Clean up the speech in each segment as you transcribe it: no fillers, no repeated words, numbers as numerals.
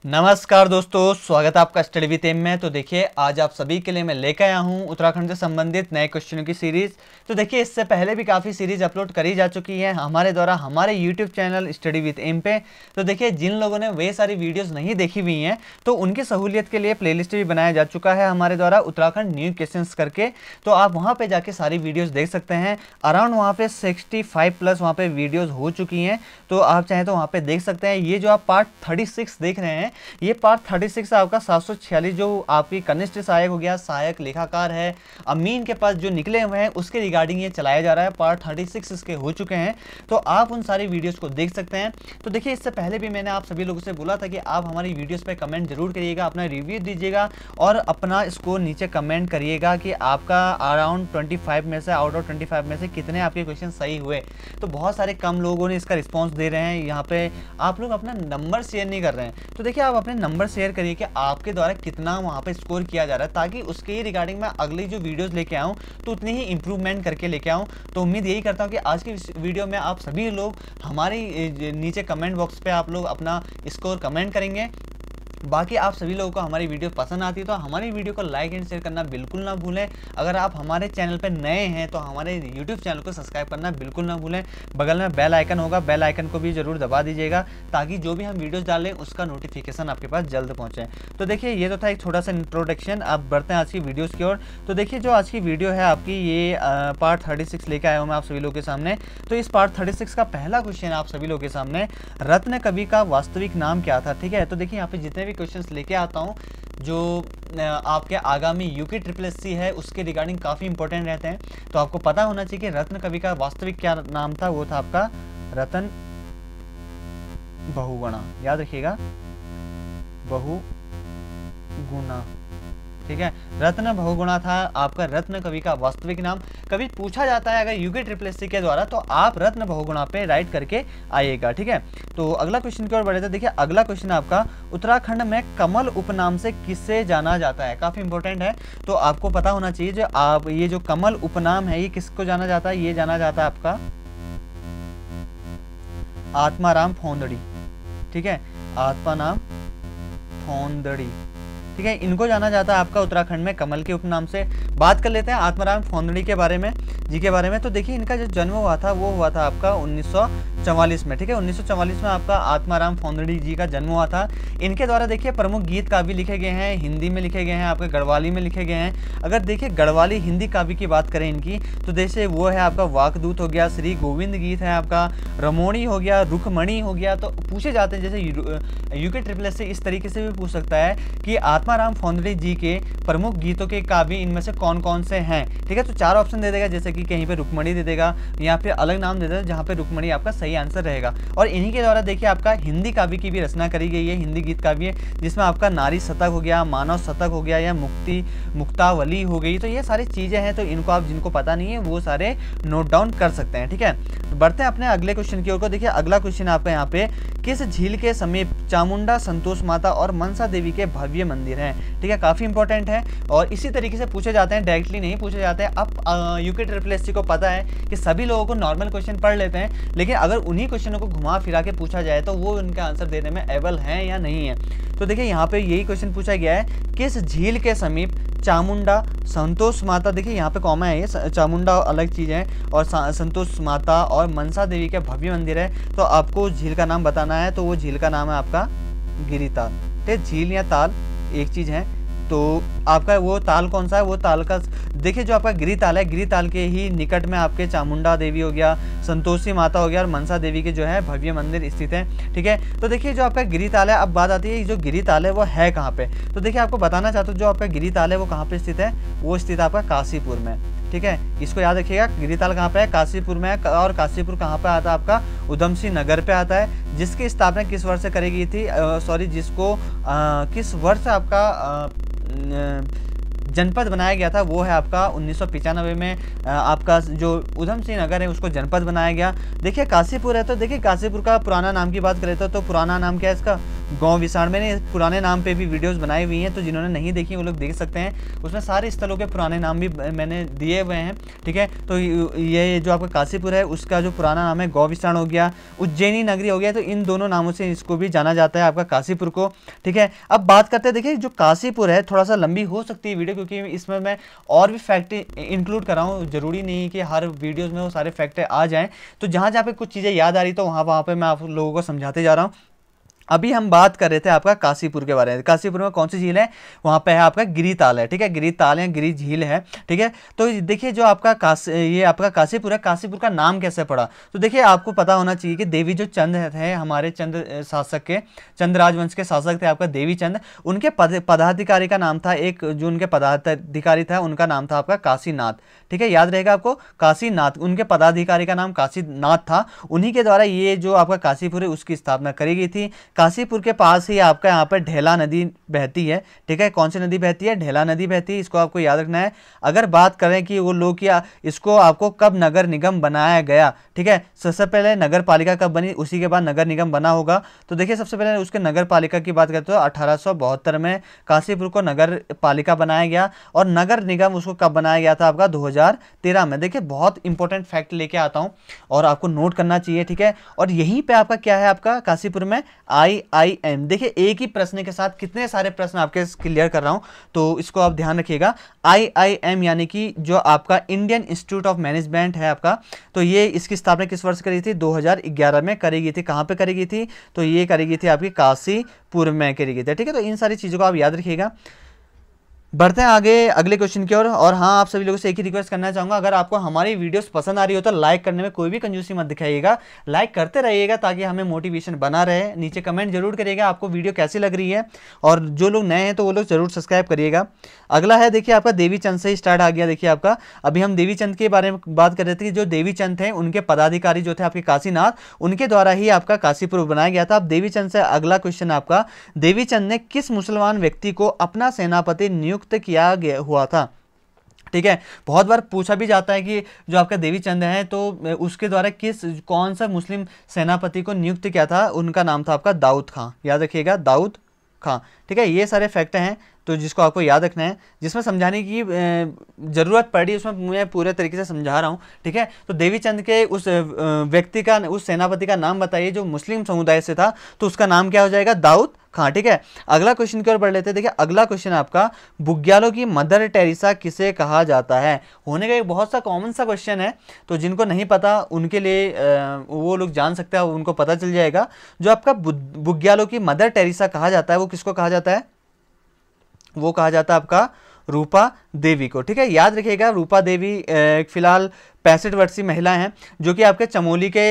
नमस्कार दोस्तों, स्वागत है आपका स्टडी विद एम में। तो देखिए आज आप सभी के लिए मैं लेकर आया हूं उत्तराखंड से संबंधित नए क्वेश्चनों की सीरीज। तो देखिए इससे पहले भी काफ़ी सीरीज अपलोड करी जा चुकी है हमारे द्वारा हमारे YouTube channel study with M पे। तो देखिए जिन लोगों ने वे सारी वीडियोज़ नहीं देखी हुई हैं तो उनकी सहूलियत के लिए प्लेलिस्ट भी बनाया जा चुका है हमारे द्वारा उत्तराखंड न्यू क्वेश्चंस करके। तो आप वहाँ पर जाके सारी वीडियोज़ देख सकते हैं। अराउंड वहाँ पर 65 प्लस वहाँ पर वीडियोज़ हो चुकी हैं, तो आप चाहें तो वहाँ पर देख सकते हैं। ये जो आप पार्ट 36 देख रहे हैं, ये पार्ट 36 आपका 746 जो आपकी कनिष्ठ सहायक हो गया, सहायक लेखाकार है, अमीन के पास जो निकले हुए हैं उसके रिगार्डिंग ये चलाया जा रहा है। पार्ट 36 इसके हो चुके हैं, तो आप उन सारी वीडियोस को देख सकते हैं। तो देखिए इससे पहले भी मैंने आप सभी लोगों से बोला था कि आप हमारी वीडियोस पे कमेंट जरूर करिएगा, अपना रिव्यू दीजिएगा और अपना स्कोर नीचे कमेंट करिएगा कि आपका अराउंड 25 में से आउट ऑफ 25 में से कितने आपके क्वेश्चन सही हुए। तो बहुत सारे कम लोगों ने इसका रिस्पॉन्स दे रहे हैं। यहाँ पे आप लोग अपना नंबर शेयर नहीं कर रहे हैं, तो देखिए आप अपने नंबर शेयर करिए कि आपके द्वारा कितना वहाँ पे स्कोर किया जा रहा है, ताकि उसके ही रिगार्डिंग मैं अगली जो वीडियोस लेके आऊँ तो उतनी ही इंप्रूवमेंट करके लेके आऊँ। तो उम्मीद यही करता हूँ कि आज की वीडियो में आप सभी लोग हमारे नीचे कमेंट बॉक्स पे आप लोग अपना स्कोर कमेंट करेंगे। बाकी आप सभी लोगों को हमारी वीडियो पसंद आती है तो हमारी वीडियो को लाइक एंड शेयर करना बिल्कुल ना भूलें। अगर आप हमारे चैनल पर नए हैं तो हमारे यूट्यूब चैनल को सब्सक्राइब करना बिल्कुल ना भूलें। बगल में बेल आइकन होगा, बेल आइकन को भी जरूर दबा दीजिएगा ताकि जो भी हम वीडियोस डालें उसका नोटिफिकेशन आपके पास जल्द पहुँचे। तो देखिए ये तो था एक छोटा सा इंट्रोडक्शन। अब बढ़ते हैं आज की वीडियोज़ की ओर। तो देखिए जो आज की वीडियो है आपकी, ये पार्ट 36 लेकर आया हूँ मैं आप सभी लोगों के सामने। तो इस पार्ट 36 का पहला क्वेश्चन आप सभी लोगों के सामने, रत्न कवि का वास्तविक नाम क्या था। ठीक है, तो देखिए यहाँ पे जितने भी क्वेश्चन लेके आता हूँ जो आपके आगामी यूके SSC है उसके रिगार्डिंग काफ़ी इंपॉर्टेंट रहते हैं। तो आपको पता होना चाहिए कि रत्न कवि का वास्तविक क्या नाम था। वो था आपका रतन बहुगुणा। याद रखिएगा, बहुगुणा। ठीक है, रत्न बहुगुणा था आपका रत्न कवि का वास्तविक नाम। कभी पूछा जाता है अगर यूके SSC के द्वारा तो आप रत्न बहुगुणा पे राइट करके आइएगा। ठीक है, तो अगला क्वेश्चन की ओर बढ़े तो देखिए अगला क्वेश्चन आपका, उत्तराखंड में कमल उपनाम से किसे जाना जाता है। काफी इंपॉर्टेंट है, तो आपको पता होना चाहिए जो आप ये जो कमल उपनाम है ये किसको जाना जाता है। ये जाना जाता है आपका आत्माराम फोंदड़ी। ठीक है, आत्माराम फोंदड़ी। ठीक है, इनको जाना जाता है आपका उत्तराखंड में कमल के उपनाम से। बात कर लेते हैं आत्माराम फोंदड़ी के बारे में, जी के बारे में। तो देखिए इनका जो जन्म हुआ था वो हुआ था आपका 1944 में। ठीक है, 1944 में आपका आत्माराम फोंदड़ी जी का जन्म हुआ था। इनके द्वारा देखिए प्रमुख गीत काव्य लिखे गए हैं, हिंदी में लिखे गए हैं, आपके गढ़वाली में लिखे गए हैं। अगर देखिए गढ़वाली हिंदी काव्य की बात करें इनकी, तो जैसे वो है आपका वाकदूत हो गया, श्री गोविंद गीत है आपका, रमोणी हो गया, रुखमणी हो गया। तो पूछे जाते हैं जैसे यूके SSC इस तरीके से भी पूछ सकता है कि आत्माराम फोंदड़ी जी के प्रमुख गीतों के काव्य इनमें से कौन कौन से हैं। ठीक है, तो 4 ऑप्शन दे देगा, जैसे कि कहीं पे रुक्मणी दे देगा या फिर अलग नाम दे देगा जहाँ पे रुक्मणी आपका सही आंसर रहेगा। और इन्हीं के द्वारा देखिए आपका हिंदी काव्य की भी रचना करी गई है, हिंदी गीत काव्य, जिसमें आपका नारी शतक हो गया, मानव शतक हो गया या मुक्तावली हो गई। तो ये सारी चीजें हैं, तो इनको आप जिनको पता नहीं है वो सारे नोट डाउन कर सकते हैं। ठीक है, तो बढ़ते हैं अपने अगले क्वेश्चन की ओर को। देखिए अगला क्वेश्चन आपका यहाँ पे, किस झील के समीप चामुंडा, संतोष माता और मनसा देवी के भव्य मंदिर हैं। ठीक है, काफी इंपॉर्टेंट है और इसी तरीके से पूछे जाते हैं, डायरेक्टली नहीं पूछे जाते हैं। अब यूके SSC को पता है कि सभी लोगों को नॉर्मल क्वेश्चन पढ़ लेते हैं, लेकिन अगर उन्हीं क्वेश्चनों को घुमा फिरा के पूछा जाए तो वो उनका आंसर देने में एबल है या नहीं है। तो देखिए यहाँ पे यही क्वेश्चन पूछा गया है, किस झील के समीप चामुंडा, संतोष माता, देखिए यहाँ पे कॉमा है, ये चामुंडा अलग चीज़ है और संतोष माता और मनसा देवी का भव्य मंदिर है। तो आपको झील का नाम बताना है, तो वो झील का नाम है आपका गिरिताल। ठीक है, झील या ताल एक चीज़ है, तो आपका वो ताल कौन सा है, वो ताल का देखिए जो आपका गिरिताल है, गिरिताल के ही निकट में आपके चामुंडा देवी हो गया, संतोषी माता हो गया और मनसा देवी के जो है भव्य मंदिर स्थित है। ठीक है, तो देखिए जो आपका गिरिताल है, अब बात आती है जो गिरिताल है वो है कहाँ पे। तो देखिए आपको बताना चाहता हूँ जो आपका गिरिताल है वो कहाँ पे स्थित है, वो स्थित आपका काशीपुर में। ठीक है, इसको याद रखिएगा, गिरिताल कहाँ पे है, काशीपुर में है। और काशीपुर कहाँ पे आता है आपका, उधम सिंह नगर पे आता है, जिसकी स्थापना किस वर्ष से करी गई थी, सॉरी जिसको किस वर्ष आपका जनपद बनाया गया था, वो है आपका 1995 में आपका जो उधम सिंह नगर है उसको जनपद बनाया गया। देखिए काशीपुर है, तो देखिए काशीपुर का पुराना नाम की बात करें तो पुराना नाम क्या है इसका, गाँव विसाड़, मैंने पुराने नाम पे भी वीडियोस बनाई हुई हैं, तो जिन्होंने नहीं देखी वो लोग देख सकते हैं, उसमें सारे स्थलों के पुराने नाम भी मैंने दिए हुए हैं। ठीक है, तो ये जो आपका काशीपुर है उसका जो पुराना नाम है गौ विसाड़ हो गया, उज्जैनी नगरी हो गया, तो इन दोनों नामों से इसको भी जाना जाता है आपका काशीपुर को। ठीक है, अब बात करते हैं, देखिए जो काशीपुर है थोड़ा सा लंबी हो सकती है वीडियो, क्योंकि इसमें मैं और भी फैक्ट इंक्लूड कर रहा हूँ, जरूरी नहीं कि हर वीडियोज़ में वो सारे फैक्ट आ जाएँ, तो जहाँ जहाँ पे कुछ चीज़ें याद आ रही तो वहाँ पे मैं आप लोगों को समझाते जा रहा हूँ। अभी हम बात कर रहे थे आपका काशीपुर के बारे में। काशीपुर में कौन सी झील है, वहाँ पे है आपका गिरिताल है। ठीक है, गिरिताल है, गिरि झील है। ठीक है, तो देखिए जो आपका ये आपका काशीपुर है, काशीपुर का नाम कैसे पड़ा, तो देखिए आपको पता होना चाहिए कि देवी जो चंद है हमारे चंद शासक के, चंद राजवंश के शासक थे आपका देवी चंद, उनके पदाधिकारी का नाम था, एक जो उनके पदाधिकारी था उनका नाम था आपका काशीनाथ। ठीक है, याद रहेगा आपको, काशीनाथ, उनके पदाधिकारी का नाम काशीनाथ था, उन्हीं के द्वारा ये जो आपका काशीपुर है उसकी स्थापना करी गई थी। काशीपुर के पास ही आपका यहाँ पर ढेला नदी बहती है। ठीक है, कौन सी नदी बहती है, ढेला नदी बहती है, इसको आपको याद रखना है। अगर बात करें कि वो लोग क्या इसको आपको कब नगर निगम बनाया गया, ठीक है, सबसे पहले नगर पालिका कब बनी, उसी के बाद नगर निगम बना होगा, तो देखिए सबसे पहले उसके नगर पालिका की बात करते हो 1872 में काशीपुर को नगर पालिका बनाया गया, और नगर निगम उसको कब बनाया गया था आपका 2013 में। देखिए बहुत इंपॉर्टेंट फैक्ट लेके आता हूँ और आपको नोट करना चाहिए। ठीक है, और यहीं पे आपका क्या है, आपका काशीपुर में IIM, देखिए एक ही प्रश्न के साथ कितने सारे प्रश्न आपके क्लियर कर रहा हूं, तो इसको आप ध्यान रखिएगा। IIM यानी कि जो आपका इंडियन इंस्टीट्यूट ऑफ मैनेजमेंट है आपका, तो ये इसकी स्थापना किस वर्ष करी थी, 2011 में करी गई थी। कहां पे करी गई थी, तो ये करी गई थी आपकी काशीपुर में करी गई थी। ठीक है, तो इन सारी चीजों को आप याद रखिएगा। बढ़ते हैं आगे अगले क्वेश्चन की ओर। और हाँ, आप सभी लोगों से एक ही रिक्वेस्ट करना चाहूँगा, अगर आपको हमारी वीडियोस पसंद आ रही हो तो लाइक करने में कोई भी कंजूसी मत दिखाइएगा, लाइक करते रहिएगा ताकि हमें मोटिवेशन बना रहे। नीचे कमेंट जरूर करिएगा आपको वीडियो कैसी लग रही है, और जो लोग नए हैं तो वो लोग जरूर सब्सक्राइब करिएगा। अगला है देखिए आपका देवी चंद से ही स्टार्ट आ गया। देखिए आपका अभी हम देवी चंद के बारे में बात कर रहे थे कि जो देवी चंद थे उनके पदाधिकारी जो थे आपके काशीनाथ, उनके द्वारा ही आपका काशीपुर बनाया गया था। अब देवी चंद से अगला क्वेश्चन आपका, देवी चंद ने किस मुसलमान व्यक्ति को अपना सेनापति नियुक्त किया गया हुआ था। ठीक है, बहुत बार पूछा भी जाता है कि जो आपका देवी चंद है तो उसके द्वारा कौन सा मुस्लिम सेनापति को नियुक्त किया था, उनका नाम था आपका दाऊद खां। याद रखिएगा, दाऊद खां। ठीक है, ये सारे फैक्ट हैं तो जिसको आपको याद रखना है, जिसमें समझाने की ज़रूरत पड़ी उसमें मैं पूरे तरीके से समझा रहा हूँ। ठीक है, तो देवी चंद के उस व्यक्ति का, उस सेनापति का नाम बताइए जो मुस्लिम समुदाय से था, तो उसका नाम क्या हो जाएगा, दाऊद खां। ठीक है, अगला क्वेश्चन की ओर बढ़ लेते हैं। देखिए अगला क्वेश्चन आपका, बुग्यालों की मदर टेरेसा किसे कहा जाता है, होने का एक बहुत सा कॉमन सा क्वेश्चन है, तो जिनको नहीं पता उनके लिए वो लोग जान सकते हैं, उनको पता चल जाएगा। जो आपका बुग्यालों की मदर टेरेसा कहा जाता है वो किसको कहा जाता है, वो कहा जाता है आपका रूपा देवी को। ठीक है, याद रखिएगा रूपा देवी फिलहाल 65 वर्षीय महिला हैं, जो कि आपके चमोली के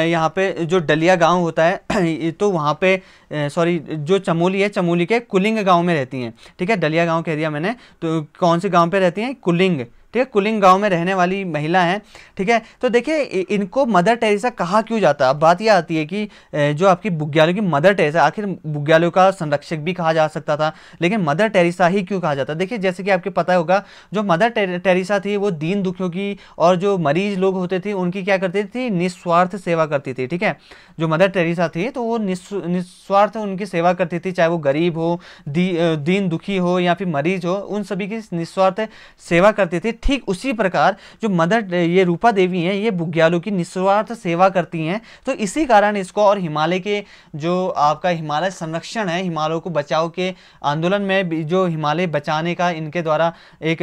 यहाँ पे जो डलिया गांव होता है तो वहाँ पे सॉरी जो चमोली है, चमोली के कुलिंग गांव में रहती हैं। ठीक है, डलिया गांव कह दिया मैंने, तो कौन से गांव पे रहती हैं, कुलिंग। ठीक है, कुलिंग गांव में रहने वाली महिला हैं। ठीक है, तो देखिए इनको मदर टेरेसा कहा क्यों जाता है। अब बात यह आती है कि जो आपकी बुग्यालों की मदर टेरेसा, आखिर बुग्यालों का संरक्षक भी कहा जा सकता था, लेकिन मदर टेरेसा ही क्यों कहा जाता है। देखिए जैसे कि आपको पता होगा, जो मदर टेरेसा थी वो दीन दुखियों की और जो मरीज लोग होते थे उनकी क्या करती थी, निस्वार्थ सेवा करती थी। ठीक है, जो मदर टेरेसा थी तो वो निस्वार्थ उनकी सेवा करती थी, चाहे वो गरीब हो, दीन दुखी हो या फिर मरीज हो, उन सभी की निस्वार्थ सेवा करती थी। ठीक उसी प्रकार जो मदर ये रूपा देवी हैं, ये बुग्यालों की निस्वार्थ सेवा करती हैं, तो इसी कारण इसको, और हिमालय के जो आपका हिमालय संरक्षण है, हिमालयों को बचाओ के आंदोलन में जो हिमालय बचाने का इनके द्वारा एक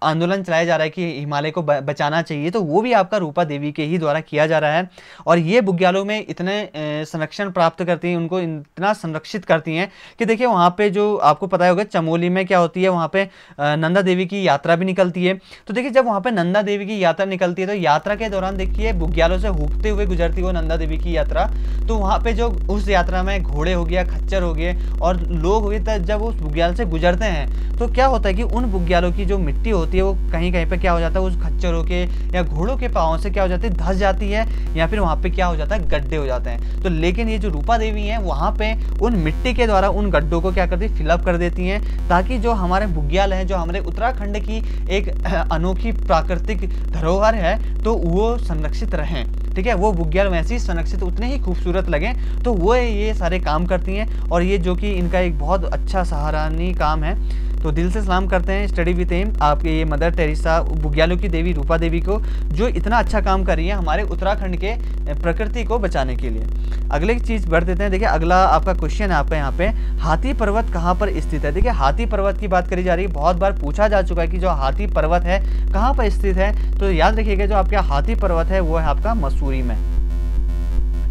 आंदोलन चलाया जा रहा है कि हिमालय को बचाना चाहिए, तो वो भी आपका रूपा देवी के ही द्वारा किया जा रहा है। और ये बुग्यालों में इतने संरक्षण प्राप्त करती हैं, उनको इतना संरक्षित करती हैं कि देखिए वहाँ पे जो आपको पता होगा चमोली में क्या होती है, वहाँ पे नंदा देवी की यात्रा भी निकलती है। तो देखिए जब वहाँ पे नंदा देवी की यात्रा निकलती है, तो यात्रा के दौरान देखिए बुग्यालों से होते हुए गुजरती है वो नंदा देवी की यात्रा, तो वहाँ पे जो उस यात्रा में घोड़े हो गया, खच्चर हो गए और लोग हो गए, जब उस बुग्याल से गुजरते हैं तो क्या होता है कि उन बुग्यालों की जो मिट्टी होती है वो कहीं कहीं पे क्या हो जाता है, उस खच्चरों के या घोड़ों के पाँव से क्या हो जाती है, धस जाती है, या फिर वहाँ पे क्या हो जाता है, गड्ढे हो जाते हैं। तो लेकिन ये जो रूपा देवी है वहाँ पे उन मिट्टी के द्वारा उन गड्ढों को क्या करती है, फिलअप कर देती हैं, ताकि जो हमारे बुग्याल हैं, जो हमारे उत्तराखंड की एक अनोखी प्राकृतिक धरोहर है तो वो संरक्षित रहें, ठीक है, वो बुग्याल वैसे ही संरक्षित उतने ही खूबसूरत लगे, तो वो ये सारे काम करती हैं और ये जो कि इनका एक बहुत अच्छा सराहनीय काम है। तो दिल से सलाम करते हैं स्टडी विद एम आपके ये मदर टेरेसा बुग्यालों की देवी रूपा देवी को, जो इतना अच्छा काम कर रही है हमारे उत्तराखंड के प्रकृति को बचाने के लिए। अगले चीज़ बढ़ देते हैं। देखिए अगला आपका क्वेश्चन है आपका यहाँ पे, हाथी पर्वत कहाँ पर स्थित है। देखिए हाथी पर्वत की बात करी जा रही है, बहुत बार पूछा जा चुका है कि जो हाथी पर्वत है कहाँ पर स्थित है, तो याद रखिएगा जो आपका हाथी पर्वत है वो है आपका मसूरी में,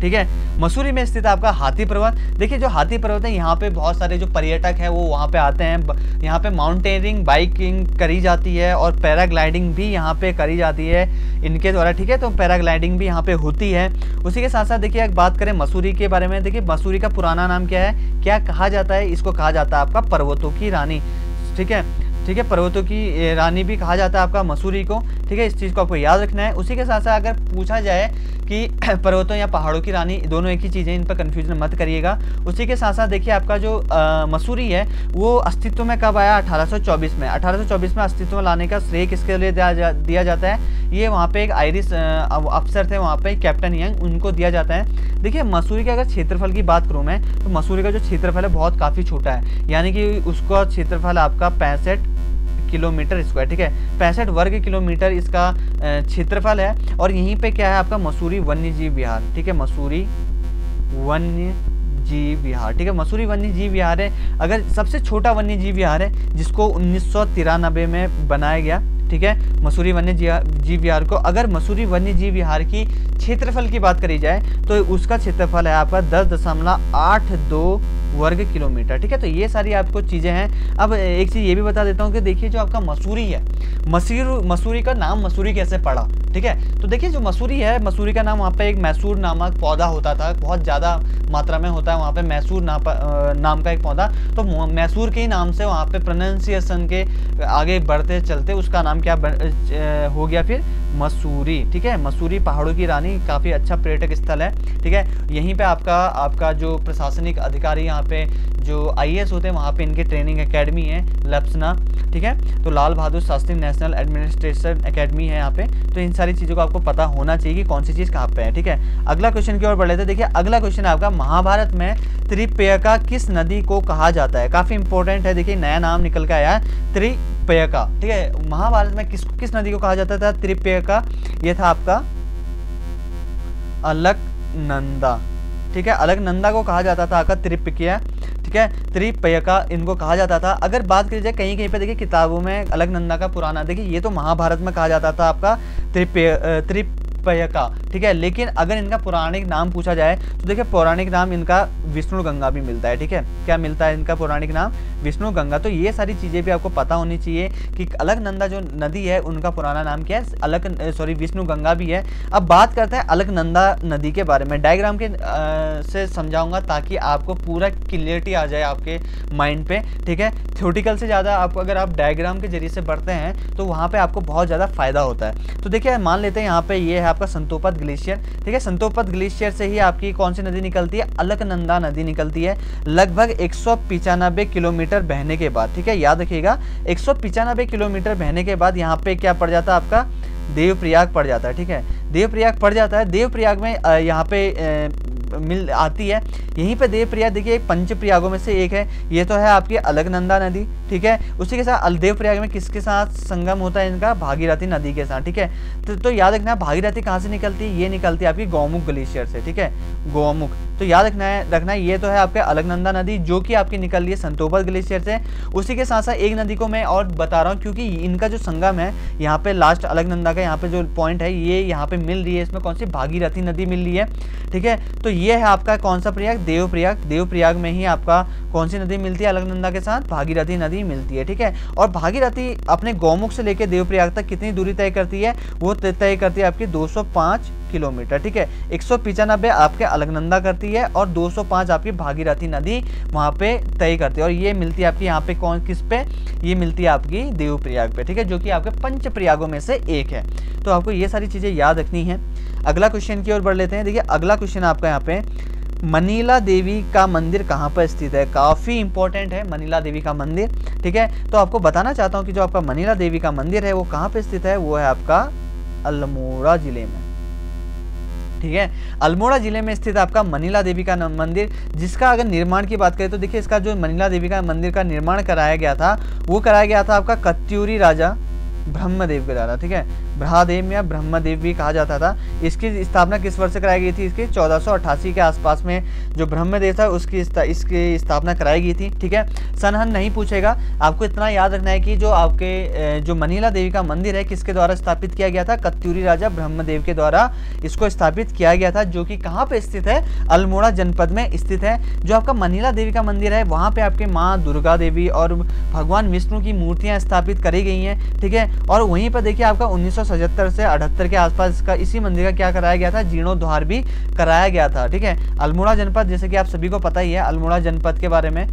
ठीक है, मसूरी में स्थित आपका हाथी पर्वत। देखिए जो हाथी पर्वत है यहाँ पे बहुत सारे जो पर्यटक है वो वहाँ पे आते हैं, यहाँ पे माउंटेनियरिंग बाइकिंग करी जाती है और पैराग्लाइडिंग भी यहाँ पे करी जाती है इनके द्वारा, ठीक है, तो पैराग्लाइडिंग भी यहाँ पे होती है। उसी के साथ साथ देखिए एक बात करें मसूरी के बारे में, देखिए मसूरी का पुराना नाम क्या है, क्या कहा जाता है, इसको कहा जाता है आपका पर्वतों की रानी, ठीक है, ठीक है, पर्वतों की रानी भी कहा जाता है आपका मसूरी को, ठीक है, इस चीज़ को आपको याद रखना है। उसी के साथ साथ अगर पूछा जाए कि पर्वतों या पहाड़ों की रानी दोनों एक ही चीज़ें, इन पर कन्फ्यूजन मत करिएगा। उसी के साथ साथ देखिए आपका जो मसूरी है वो अस्तित्व में कब आया, 1824 में। 1824 में अस्तित्व में लाने का श्रेय किसके लिए दिया जाता है, ये वहाँ पे एक आयरिश अफसर थे वहाँ पे कैप्टन यंग, उनको दिया जाता है। देखिए मसूरी के अगर क्षेत्रफल की बात करूँ मैं तो मसूरी का जो क्षेत्रफल है बहुत काफ़ी छोटा है, यानी कि उसका क्षेत्रफल आपका 65 किलोमीटर स्क्वायर, ठीक है, 65 वर्ग किलोमीटर इसका क्षेत्रफल है। और यहीं पे क्या है आपका मसूरी वन्य जीव विहार, ठीक है, मसूरी वन्य जीव विहार, ठीक है, मसूरी वन्य जीव विहार है, अगर सबसे छोटा वन्य जीव विहार है जिसको 1993 में बनाया गया, ठीक है, मसूरी वन्य जीव विहार को। अगर मसूरी वन्य जीव विहार की क्षेत्रफल की बात करी जाए तो उसका क्षेत्रफल है आपका 10.82 वर्ग किलोमीटर, ठीक है, तो ये सारी आपको चीज़ें हैं। अब एक चीज़ ये भी बता देता हूँ कि देखिए जो आपका मसूरी है, मसूरी का नाम मसूरी कैसे पड़ा, ठीक है, तो देखिए जो मसूरी है, मसूरी का नाम वहाँ पे एक मैसूर नामक पौधा होता था, बहुत ज़्यादा मात्रा में होता है वहाँ पे मैसूर नाम का एक पौधा, तो मैसूर के ही नाम से वहाँ पे प्रोनाउंसिएशन के आगे बढ़ते चलते उसका नाम क्या हो गया फिर मसूरी, ठीक है, मसूरी पहाड़ों की रानी काफ़ी अच्छा पर्यटक स्थल है, ठीक है, यहीं पे आपका जो प्रशासनिक अधिकारी यहाँ पे जो IAS होते हैं वहाँ पे इनकी ट्रेनिंग एकेडमी है लप्सना, ठीक है, तो Lal Bahadur Shastri national administration academy है यहाँ पे। तो इन सारी चीज़ों को आपको पता होना चाहिए कि कौन सी चीज़ कहाँ पे है, ठीक है। अगला क्वेश्चन की ओर बढ़ लेते हैं। देखिए अगला क्वेश्चन आपका, महाभारत में त्रिपेयका किस नदी को कहा जाता है, काफ़ी इंपॉर्टेंट है, देखिए नया नाम निकल के आया है त्रिपेयका, ठीक है, महाभारत में किस नदी को कहा जाता था त्रिपेयका, ये था आपका अलकनंदा, ठीक है, अलकनंदा को कहा जाता था आपका त्रिपेयका, ठीक है, त्रिपेयका इनको कहा जाता था। अगर बात करी जाए कहीं कहीं पे देखिए किताबों में अलकनंदा का पुराना, देखिए ये तो महाभारत में कहा जाता था आपका त्रिपेयका, ठीक है, लेकिन अगर इनका पौराणिक नाम पूछा जाए तो देखिए पौराणिक नाम इनका विष्णु गंगा भी मिलता है, ठीक है, क्या मिलता है इनका पौराणिक नाम विष्णु गंगा। तो ये सारी चीज़ें भी आपको पता होनी चाहिए कि अलकनंदा जो नदी है उनका पुराना नाम क्या है, विष्णु गंगा भी है। अब बात करते हैं अलकनंदा नदी के बारे में, डायग्राम के से समझाऊंगा ताकि आपको पूरा क्लियरिटी आ जाए आपके माइंड पे, ठीक है, थ्योरेटिकल से ज़्यादा आपको अगर आप डायग्राम के जरिए से बढ़ते हैं तो वहाँ पे आपको बहुत ज़्यादा फायदा होता है। तो देखिए मान लेते हैं यहाँ पे ये है आपका संतोपत ग्लेशियर, ठीक है, संतोपत ग्लेशियर से ही आपकी कौन सी नदी निकलती है, अलकनंदा नदी निकलती है, लगभग 195 किलोमीटर बहने के बाद, ठीक है, याद रखिएगा 195 किलोमीटर बहने के बाद यहाँ पे क्या पड़ जाता है आपका देवप्रयाग पड़ जाता है, ठीक है, देवप्रयाग पड़ जाता है। देवप्रयाग में यहाँ पे मिल आती है, यहीं पे देवप्रयाग देखिए पंच प्रयागों में से एक है, ये तो है आपकी अलकनंदा नदी, ठीक है, उसी के साथ देवप्रयाग में किसके साथ संगम होता है इनका, भागीरथी नदी के साथ, ठीक है, तो याद रखना है भागीरथी कहाँ से निकलती है, ये निकलती है आपकी गौमुख ग्लेशियर से, ठीक है, गौमुख, तो याद रखना है ये तो है आपके अलकनंदा नदी जो कि आपकी निकल रही है संतोपत ग्लेशियर से। उसी के साथ साथ एक नदी को मैं और बता रहा हूँ क्योंकि इनका जो संगम है यहाँ पे लास्ट अलकनंदा का यहाँ पे जो पॉइंट है ये यहाँ पे मिल रही है, इसमें कौन सी भागीरथी नदी मिल रही है, ठीक है, तो ये है आपका कौन सा प्रयाग, देवप्रयाग, देवप्रयाग में ही आपका कौन सी नदी मिलती है अलकनंदा के साथ, भागीरथी नदी मिलती है, ठीक है, और भागीरथी अपने गौमुख से लेकर देवप्रयाग तक कितनी दूरी तय करती है, वो तय करती है आपकी 205 किलोमीटर, ठीक है, 195 आपके अलकनंदा करती है और 205 आपकी भागीरथी नदी वहाँ पे तय करती है, और ये मिलती है आपकी यहाँ पे किस पे, ये मिलती है आपकी देवप्रयाग पे, ठीक है, जो कि आपके पंच प्रयागों में से एक है। तो आपको ये सारी चीज़ें याद रखनी है। अगला क्वेश्चन की ओर बढ़ लेते हैं। देखिए अगला क्वेश्चन आपका यहाँ पे, मनीला देवी का मंदिर कहाँ पर स्थित है? काफ़ी इंपॉर्टेंट है मनीला देवी का मंदिर, ठीक है। तो आपको बताना चाहता हूँ कि जो आपका मनीला देवी का मंदिर है वो कहाँ पे स्थित है, वो है आपका अल्मोड़ा जिले में, ठीक है। अल्मोड़ा जिले में स्थित आपका मनीला देवी का मंदिर, जिसका अगर निर्माण की बात करें तो देखिए इसका जो मनीला देवी का मंदिर का निर्माण कराया गया था वो कराया गया था आपका कत्यूरी राजा ब्रह्मदेव के द्वारा, ठीक है। ब्रहादेव या ब्रह्मदेव भी कहा जाता था। इसकी स्थापना किस वर्ष से कराई गई थी? इसकी 1488 के आसपास में जो ब्रह्मदेव था इसकी स्थापना कराई गई थी, ठीक है। सनहन नहीं पूछेगा, आपको इतना याद रखना है कि जो आपके जो मनीला देवी का मंदिर है किसके द्वारा स्थापित किया गया था? कत्यूरी राजा ब्रह्मदेव के द्वारा इसको स्थापित किया गया था, जो कि कहाँ पे स्थित है? अल्मोड़ा जनपद में स्थित है। जो आपका मनीला देवी का मंदिर है वहाँ पे आपके माँ दुर्गा देवी और भगवान विष्णु की मूर्तियाँ स्थापित करी गई हैं, ठीक है। और वहीं पर देखिए आपका 1977 से 78 के आसपास का इसी मंदिर का क्या कराया गया था? जीर्णोद्धार भी कराया गया था, ठीक है। अल्मोड़ा जनपद जैसे कि आप सभी को पता ही है, अल्मोड़ा जनपद के बारे में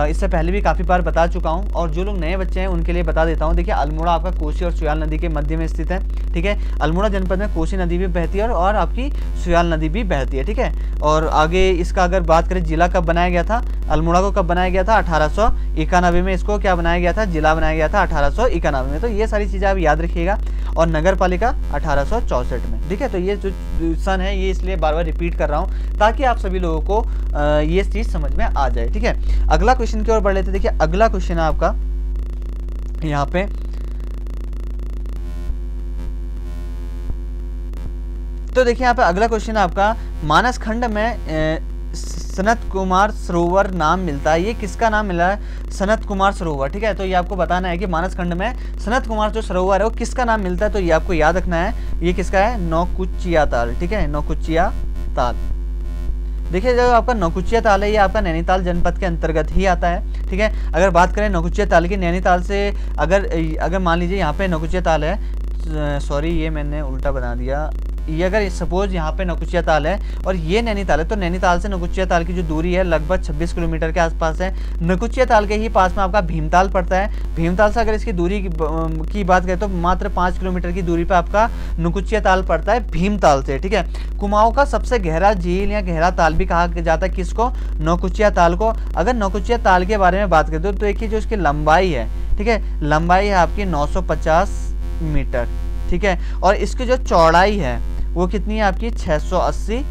इससे पहले भी काफ़ी बार बता चुका हूं, और जो लोग नए बच्चे हैं उनके लिए बता देता हूं। देखिए अल्मोड़ा आपका कोसी और सुयाल नदी के मध्य में स्थित है, ठीक है। अल्मोड़ा जनपद में कोसी नदी भी बहती है और आपकी सुयाल नदी भी बहती है, ठीक है। और आगे इसका अगर बात करें जिला कब बनाया गया था, अल्मोड़ा को कब बनाया गया था? 1891 में इसको क्या बनाया गया था? जिला बनाया गया था 1891 में। तो ये सारी चीज़ें आप याद रखिएगा। और नगर पालिका 1864 में, ठीक है। तो ये जो सन है ये इसलिए बार बार रिपीट कर रहा हूँ ताकि आप सभी लोगों को ये चीज़ समझ में आ जाए, ठीक है। अगला क्वेश्चन की ओर बढ़ लेते। देखिए अगला क्वेश्चन है आपका यहाँ पे, तो देखिए यहाँ पे अगला क्वेश्चन है आपका, मानस खंड में सनत कुमार सरोवर नाम मिलता है, ये किसका नाम मिला है? सनत कुमार सरोवर, ठीक है। तो ये आपको बताना है कि मानस खंड में सनत कुमार जो सरोवर है वो किसका नाम मिलता है, तो ये आपको याद रखना है। ये किसका है? नौकुचिया ताल, ठीक है, नौकुचिया ताल। देखिए जो आपका नौकुचिया ताल है ये आपका नैनीताल जनपद के अंतर्गत ही आता है, ठीक है। अगर बात करें नौकुचिया ताल की, नैनीताल से अगर मान लीजिए यहाँ पे नौकुचिया ताल है, सॉरी ये मैंने उल्टा बना दिया, ये अगर सपोज यहाँ पे नौकुचिया ताल है और ये नैनीताल है, तो नैनीताल से नौकुचिया ताल की जो दूरी है लगभग 26 किलोमीटर के आसपास है। नौकुचिया ताल के ही पास में आपका भीमताल पड़ता है। भीमताल से अगर इसकी दूरी की बात करें तो मात्र 5 किलोमीटर की दूरी पर आपका नौकुचिया ताल पड़ता है भीमताल से, ठीक है। कुमाऊं का सबसे गहरा झील या गहरा ताल भी कहा जाता है किसको? नौकुचिया ताल को। अगर नौकुचिया ताल के बारे में बात करें तो देखिए जो इसकी लंबाई है, ठीक है, लंबाई है आपकी 950 मीटर, ठीक है। और इसकी जो चौड़ाई है वो कितनी है आपकी? 680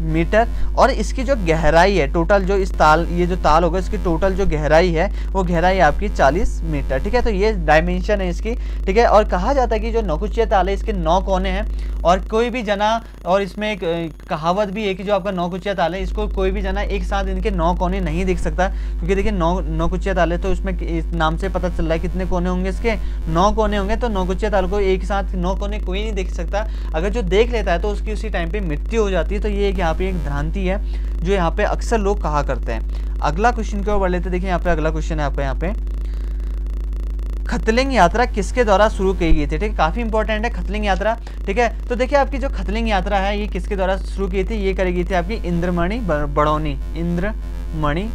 मीटर। और इसकी जो गहराई है टोटल, जो इस ताल, ये जो ताल होगा इसकी टोटल जो गहराई है वो गहराई आपकी 40 मीटर, ठीक है। तो ये डायमेंशन है इसकी, ठीक है। और कहा जाता है कि जो नौकुचिया ताल है इसके 9 कोने हैं और कोई भी जना, और इसमें एक कहावत भी है कि जो आपका नौकुचिया ताल है इसको कोई भी जना एक साथ इनके 9 कोने नहीं देख सकता, क्योंकि देखिए नौकुचिया ताल है तो उसमें इस नाम से पता चल रहा है कितने कोने होंगे, इसके 9 कोने होंगे। तो नौकुचिया ताल को एक साथ 9 कोने कोई नहीं देख सकता, अगर जो देख लेता है तो उसकी उसी टाइम पे मृत्यु हो जाती है। तो ये यहाँ पे एक भ्रांति है जो यहाँ पे अक्सर लोग कहा करते हैं। अगला क्वेश्चन की ओर बढ़ लेते। देखिए यहाँ पे अगला क्वेश्चन है आपका, यहाँ पे खतलिंग यात्रा किसके द्वारा शुरू की गई थी, ठीक है। काफी इंपॉर्टेंट है खतलिंग यात्रा, ठीक है। तो देखिए आपकी जो खतलिंग यात्रा है ये किसके द्वारा शुरू की थी? ये करी गई थी आपकी इंद्रमणि बड़ौनी, इंद्रमणि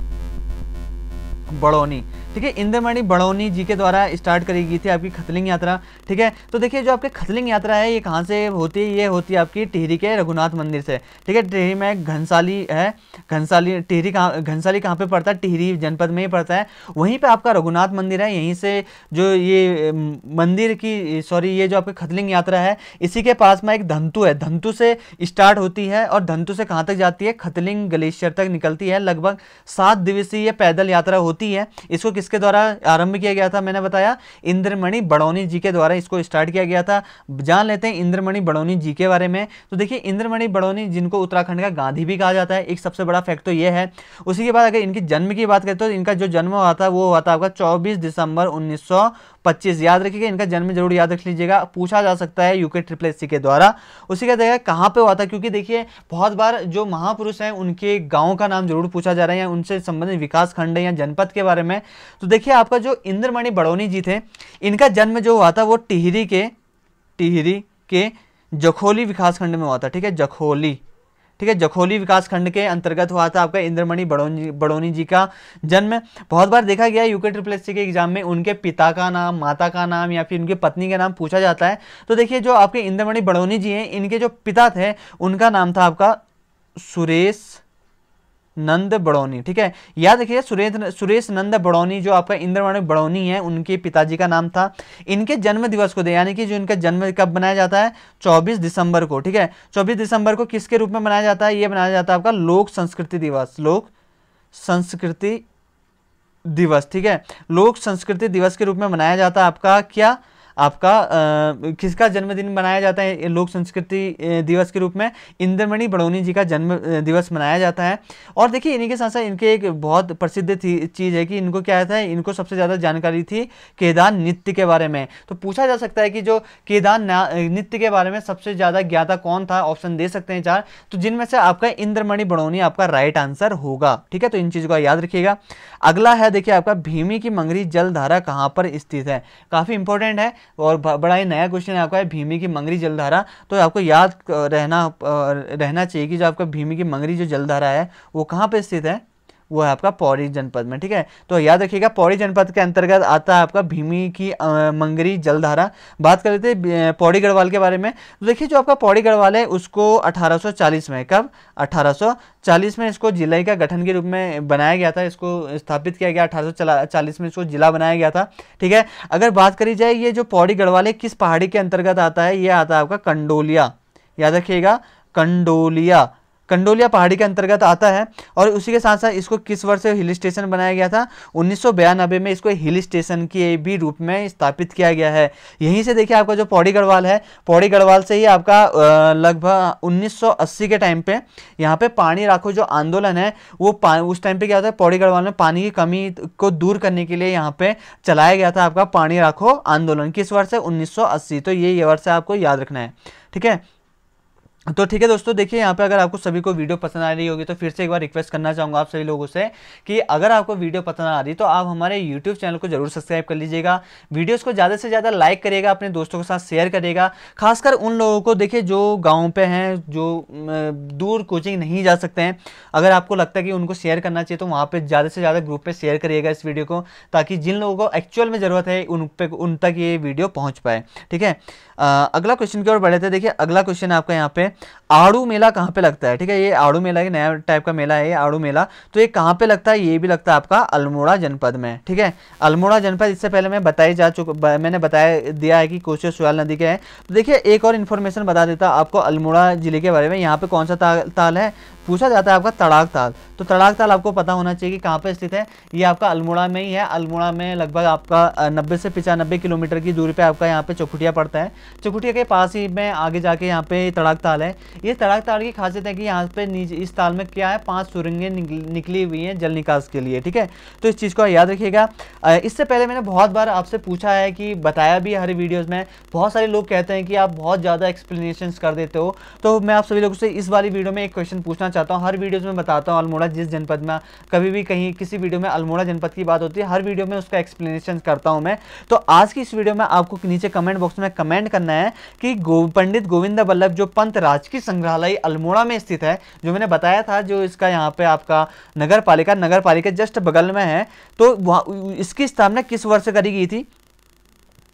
बड़ौनी, ठीक है। इंद्रमणि बड़ौनी जी के द्वारा स्टार्ट करी गई थी आपकी खतलिंग यात्रा, ठीक है। तो देखिए जो आपकी खतलिंग यात्रा है ये कहाँ से होती है? ये होती है आपकी टिहरी के रघुनाथ मंदिर से, ठीक है। टिहरी में घनसाली है, घनसाली टिहरी घनसाली कहाँ पे पड़ता है? टिहरी जनपद में ही पड़ता है। वहीं पे आपका रघुनाथ मंदिर है, यहीं से जो ये मंदिर की ये जो आपकी खतलिंग यात्रा है इसी के पास में एक धंतु है, धंतु से स्टार्ट होती है और धंतु से कहाँ तक जाती है? खतलिंग ग्लेशियर तक निकलती है। लगभग 7 दिवसीय पैदल यात्रा होती है। इसको किसके द्वारा आरंभ किया गया था? मैंने बताया इंद्रमणि बड़ौनी जी के द्वारा इसको स्टार्ट किया गया था। जान लेते हैं इंद्रमणि बड़ौनी जी के बारे में। तो देखिए इंद्रमणि बड़ौनी जिनको उत्तराखंड का गांधी भी कहा जाता है, एक सबसे बड़ा फैक्ट तो ये है। उसी के बाद अगर इनकी जन्म की बात करें तो इनका जो जन्म हुआ था वो हुआ था आपका 24 दिसंबर 1925। याद रखिएगा, इनका जन्म जरूर याद रख लीजिएगा, पूछा जा सकता है यूके SSS के द्वारा। उसी का देखिए कहाँ पे हुआ था, क्योंकि देखिए बहुत बार जो महापुरुष हैं उनके गाँव का नाम जरूर पूछा जा रहा है या उनसे संबंधित विकास खंड या जनपद के बारे में। तो देखिए आपका जो इंद्रमणि बड़ौनी जी थे इनका जन्म जो हुआ था वो टिहरी के जखोली विकास खंड में हुआ था, ठीक है, जखोली, ठीक है, जखोली विकास खंड के अंतर्गत हुआ था आपका इंद्रमणि बड़ौनी जी का जन्म। बहुत बार देखा गया यूके SSS के एग्जाम में उनके पिता का नाम, माता का नाम या फिर उनकी पत्नी का नाम पूछा जाता है। तो देखिए जो आपके इंद्रमणि बड़ौनी जी हैं इनके जो पिता थे उनका नाम था आपका सुरेश नंद बड़ौनी, ठीक है। याद रखिए सुरेश नंद बड़ौनी जो आपका इंद्रमणि बड़ौनी है, उनके पिताजी का नाम था। इनके जन्म दिवस को दे, यानी कि जो इनका जन्म कब मनाया जाता है, 24 दिसंबर को, ठीक है। 24 दिसंबर को किसके रूप में मनाया जाता है, ये मनाया जाता है आपका लोक संस्कृति दिवस, लोक संस्कृति दिवस, ठीक है। लोक संस्कृति दिवस के रूप में मनाया जाता है आपका क्या, आपका किसका जन्मदिन मनाया जाता है लोक संस्कृति दिवस के रूप में, इंद्रमणि बड़ौनी जी का जन्म दिवस मनाया जाता है। और देखिए इन्हीं के साथ साथ इनके एक बहुत प्रसिद्ध चीज़ है कि इनको क्या था, इनको सबसे ज़्यादा जानकारी थी केदार नृत्य के बारे में। तो पूछा जा सकता है कि जो केदार नृत्य के बारे में सबसे ज़्यादा ज्ञाता कौन था, ऑप्शन दे सकते हैं 4, तो जिनमें से आपका इंद्रमणि बड़ौनी आपका राइट आंसर होगा, ठीक है। तो इन चीज़ों को याद रखिएगा। अगला है देखिए आपका भीमी की मंगरी जलधारा कहाँ पर स्थित है, काफ़ी इंपॉर्टेंट है और बड़ा ही नया क्वेश्चन है आपका, भीमी की मंगरी जलधारा। तो आपको याद रहना चाहिए कि जो आपका भीमी की मंगरी जो जलधारा है वो कहाँ पे स्थित है, वो है आपका पौड़ी जनपद में, ठीक है। तो याद रखिएगा पौड़ी जनपद के अंतर्गत आता है आपका भीमी की मंगरी जलधारा। बात कर लेते हैं पौड़ी गढ़वाल के बारे में। तो देखिए जो आपका पौड़ी गढ़वाल है उसको 1840 में, कब, 1840 में इसको जिले का गठन के रूप में बनाया गया था, इसको स्थापित किया गया 1840 में, इसको जिला बनाया गया था, ठीक है। अगर बात करी जाए ये जो पौड़ी गढ़वाल है किस पहाड़ी के अंतर्गत आता है, ये आता है आपका कंडोलिया, याद रखिएगा कंडोलिया, कंडोलिया पहाड़ी के अंतर्गत आता है। और उसी के साथ साथ इसको किस वर्ष से हिल स्टेशन बनाया गया था, 1992 में इसको हिल स्टेशन के भी रूप में स्थापित किया गया है। यहीं से देखिए आपका जो पौड़ी गढ़वाल है, पौड़ी गढ़वाल से ही आपका लगभग 1980 के टाइम पे यहाँ पे पानी राखो जो आंदोलन है वो उस टाइम पे क्या होता है, पौड़ी गढ़वाल में पानी की कमी को दूर करने के लिए यहाँ पे चलाया गया था आपका पानी राखो आंदोलन। किस वर्ष से, 1980। तो ये वर्ष आपको याद रखना है, ठीक है। तो ठीक है दोस्तों, देखिए यहाँ पे अगर आपको सभी को वीडियो पसंद आ रही होगी तो फिर से एक बार रिक्वेस्ट करना चाहूँगा आप सभी लोगों से कि अगर आपको वीडियो पसंद आ रही तो आप हमारे यूट्यूब चैनल को जरूर सब्सक्राइब कर लीजिएगा, वीडियोस को ज़्यादा से ज़्यादा लाइक करिएगा, अपने दोस्तों के साथ शेयर करिएगा, खासकर उन लोगों को देखिए जो गाँव पे हैं, जो दूर कोचिंग नहीं जा सकते हैं। अगर आपको लगता है कि उनको शेयर करना चाहिए तो वहाँ पर ज़्यादा से ज़्यादा ग्रुप पर शेयर करिएगा इस वीडियो को, ताकि जिन लोगों को एक्चुअल में ज़रूरत है उन तक ये वीडियो पहुँच पाए, ठीक है। अगला क्वेश्चन की ओर बढ़े थे। देखिए अगला क्वेश्चन आपका यहाँ पे, आड़ू मेला कहाँ पे लगता है, ठीक है। ये आड़ू मेला एक नया टाइप का मेला है, ये आड़ू मेला। तो ये कहाँ पे लगता है, ये भी लगता है आपका अल्मोड़ा जनपद में, ठीक है। अल्मोड़ा जनपद इससे पहले मैंने बताया दिया है कि कोसी और सुयाल नदी के है। तो देखिए एक और इन्फॉर्मेशन बता देता आपको अल्मोड़ा जिले के बारे में। यहाँ पे कौन सा ताल है, पूछा जाता है आपका तड़ाक ताल। तो तड़ाक ताल आपको पता होना चाहिए कि कहाँ पे स्थित है, ये आपका अल्मोड़ा में ही है। अल्मोड़ा में लगभग आपका 90 से 95 किलोमीटर की दूरी पे आपका यहाँ पे चौखुटिया पड़ता है। चौखुटिया के पास ही में आगे जाके यहाँ पे तड़ाक ताल है। ये तड़ाक ताल की खासियत है कि यहाँ पे नीचे इस ताल में क्या है, 5 सुरंगें निकली हुई हैं जल निकास के लिए, ठीक है। तो इस चीज़ को याद रखिएगा। इससे पहले मैंने बहुत बार आपसे पूछा है कि बताया भी हर वीडियोज़ में, बहुत सारे लोग कहते हैं कि आप बहुत ज़्यादा एक्सप्लेनेशन कर देते हो। तो मैं आप सभी लोगों से इस वाली वीडियो में एक क्वेश्चन पूछना चाहता हूं। हर वीडियोस में बताता हूं अल्मोड़ा जिस जनपद में कभी भी कहीं किसी वीडियो में अल्मोड़ा जनपद की बात होती है, हर वीडियो में उसका एक्सप्लेनेशन करता हूं मैं। तो आज की इस वीडियो में आपको नीचे कमेंट बॉक्स में कमेंट करना है कि पंडित गोविंद बल्लभ जो पंत राजकीय संग्रहालय अल्मोड़ा में स्थित है, जो मैंने बताया था, जो इसका यहाँ पे आपका नगर पालिका जस्ट बगल में है, तो इसकी स्थापना किस वर्ष करी गई थी,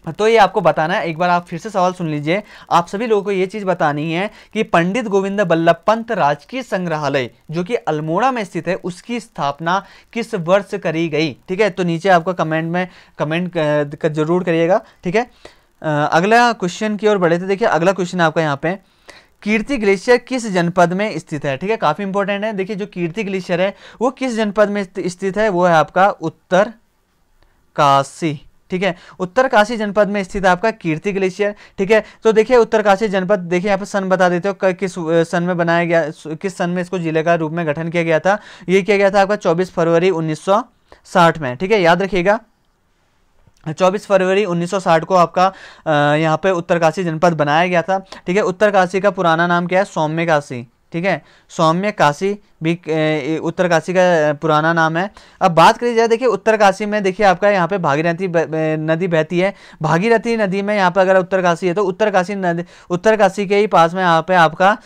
तो ये आपको बताना है। एक बार आप फिर से सवाल सुन लीजिए। आप सभी लोगों को ये चीज बतानी है कि पंडित गोविंद बल्लभ पंत राजकीय संग्रहालय जो कि अल्मोड़ा में स्थित है, उसकी स्थापना किस वर्ष करी गई, ठीक है। तो नीचे आपको कमेंट जरूर करिएगा, ठीक है। अगला क्वेश्चन की ओर बढ़े थे। देखिए अगला क्वेश्चन आपका यहाँ पे, कीर्ति ग्लेशियर किस जनपद में स्थित है, ठीक है। काफी इंपॉर्टेंट है। देखिए जो कीर्ति ग्लेशियर है वो किस जनपद में स्थित है, वो है आपका उत्तर काशी, ठीक है। उत्तरकाशी जनपद में स्थित है आपका कीर्ति ग्लेशियर, ठीक है। तो देखिए उत्तरकाशी जनपद, देखिए यहाँ पे सन बता देते हो किस सन में बनाया गया, किस सन में इसको जिले का रूप में गठन किया गया था। ये किया गया था आपका 24 फरवरी 1960 में, ठीक है। याद रखिएगा 24 फरवरी 1960 को आपका यहाँ पे उत्तरकाशी जनपद बनाया गया था, ठीक है। उत्तरकाशी का पुराना नाम क्या है, सौम्य काशी, ठीक है। सौम्य काशी भी उत्तरकाशी का पुराना नाम है। अब बात करी जाए, देखिए उत्तरकाशी में देखिए आपका यहाँ पे भागीरथी नदी बहती है। भागीरथी नदी में यहाँ पे अगर उत्तरकाशी है तो उत्तरकाशी के ही पास में यहाँ पे आपका